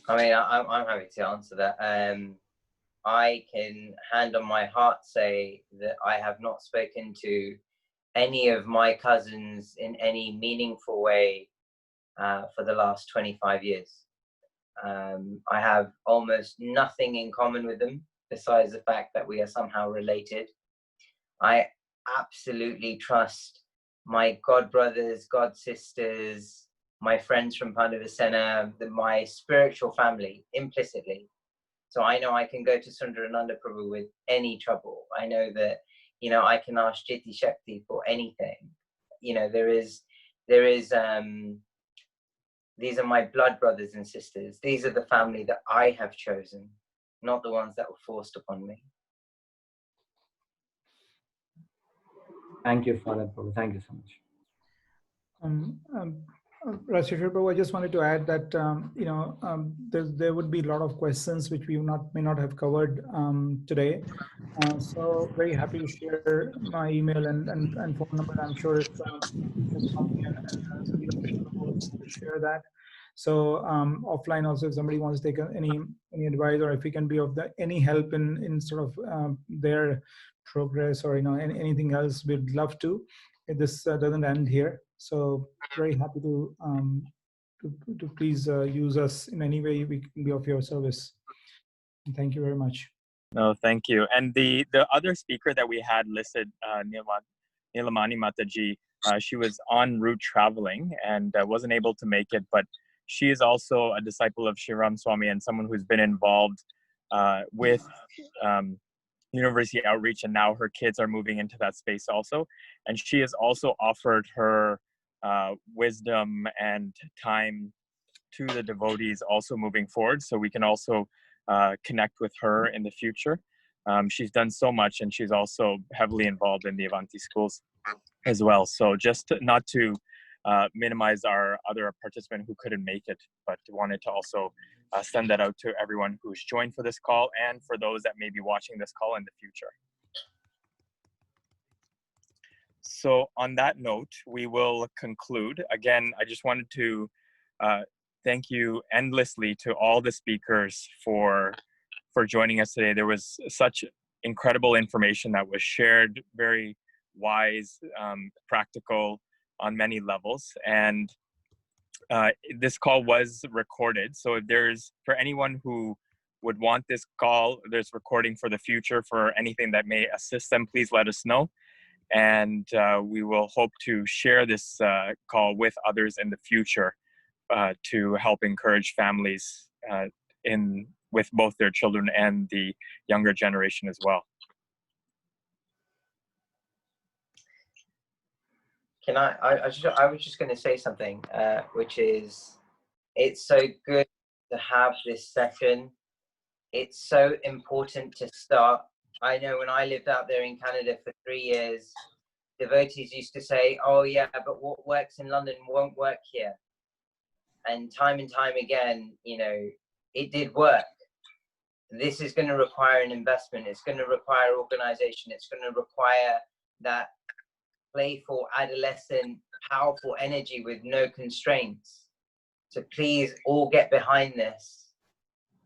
I mean, I'm happy to answer that. I can hand on my heart say that I have not spoken to any of my cousins in any meaningful way for the last 25 years. I have almost nothing in common with them besides the fact that we are somehow related. I absolutely trust my god brothers, god sisters, my friends from Pandavasena, my spiritual family implicitly. So I know I can go to Sundarananda Prabhu with any trouble. I know that, you know, I can ask Jiti Shakti for anything. You know, these are my blood brothers and sisters. These are the family that I have chosen, not the ones that were forced upon me. Thank you for that, Prabhu. Thank you so much. Rashishar Prabhu, I just wanted to add that there would be a lot of questions which we may not have covered today. So very happy to share my email and phone number. I'm sure if Swami and Krishna wants to share that. So offline also, if somebody wants to take any advice, or if we can be of any help in sort of their progress, or anything else, we'd love to. This doesn't end here. So very happy to please use us in any way we can be of your service. And thank you very much. No, thank you. And the other speaker that we had listed, Nilamani Mataji, she was en route traveling and wasn't able to make it, but she is also a disciple of Shriram Swami and someone who's been involved with university outreach, and now her kids are moving into that space also. And she has also offered her wisdom and time to the devotees also moving forward, so we can also connect with her in the future. She's done so much, and she's also heavily involved in the Avanti schools as well. So just not to minimize our other participant who couldn't make it, but wanted to also send that out to everyone who's joined for this call and for those that may be watching this call in the future. So on that note, we will conclude. Again, I just wanted to thank you endlessly to all the speakers for joining us today. There was such incredible information that was shared, very wise, practical on many levels. And this call was recorded. So if for anyone who would want this call, there's recording for the future for anything that may assist them, please let us know. And we will hope to share this call with others in the future to help encourage families with both their children and the younger generation as well. Can I was just going to say something, which is, it's so good to have this session. It's so important to start. I know when I lived out there in Canada for 3 years, devotees used to say, oh yeah, but what works in London won't work here. And time again, you know, it did work. This is going to require an investment. It's going to require organization. It's going to require that playful, adolescent, powerful energy with no constraints. So please all get behind this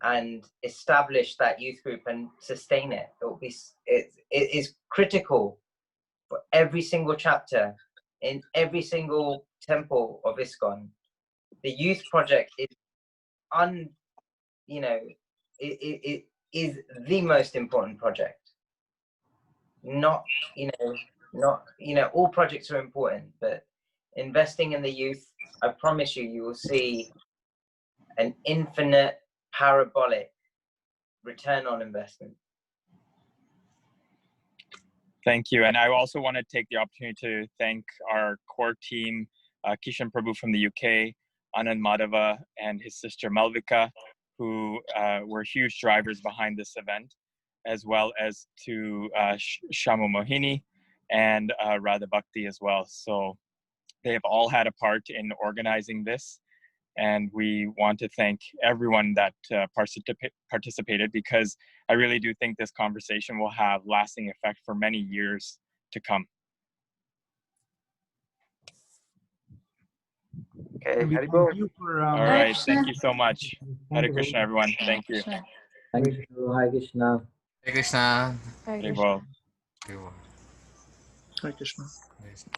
and establish that youth group and sustain it. It is critical for every single chapter in every single temple of ISKCON. The youth project is it is the most important project. All projects are important, but investing in the youth, I promise you will see an infinite parabolic return on investment. Thank you. And I also want to take the opportunity to thank our core team, Kishan Prabhu from the UK, Anand Madhava and his sister Malvika, who were huge drivers behind this event, as well as to Shamu Mohini and Radha Bhakti as well. So they have all had a part in organizing this. And we want to thank everyone that participated, because I really do think this conversation will have lasting effect for many years to come. Okay, We Hari thank Bol. you for, All right, thank you so much. Hare Krishna, everyone. Thank you. Thank you. Hare Krishna. Hare Krishna. Hare Hare Krishna. Bol. Hare Bol. Hare Krishna. Hare Krishna.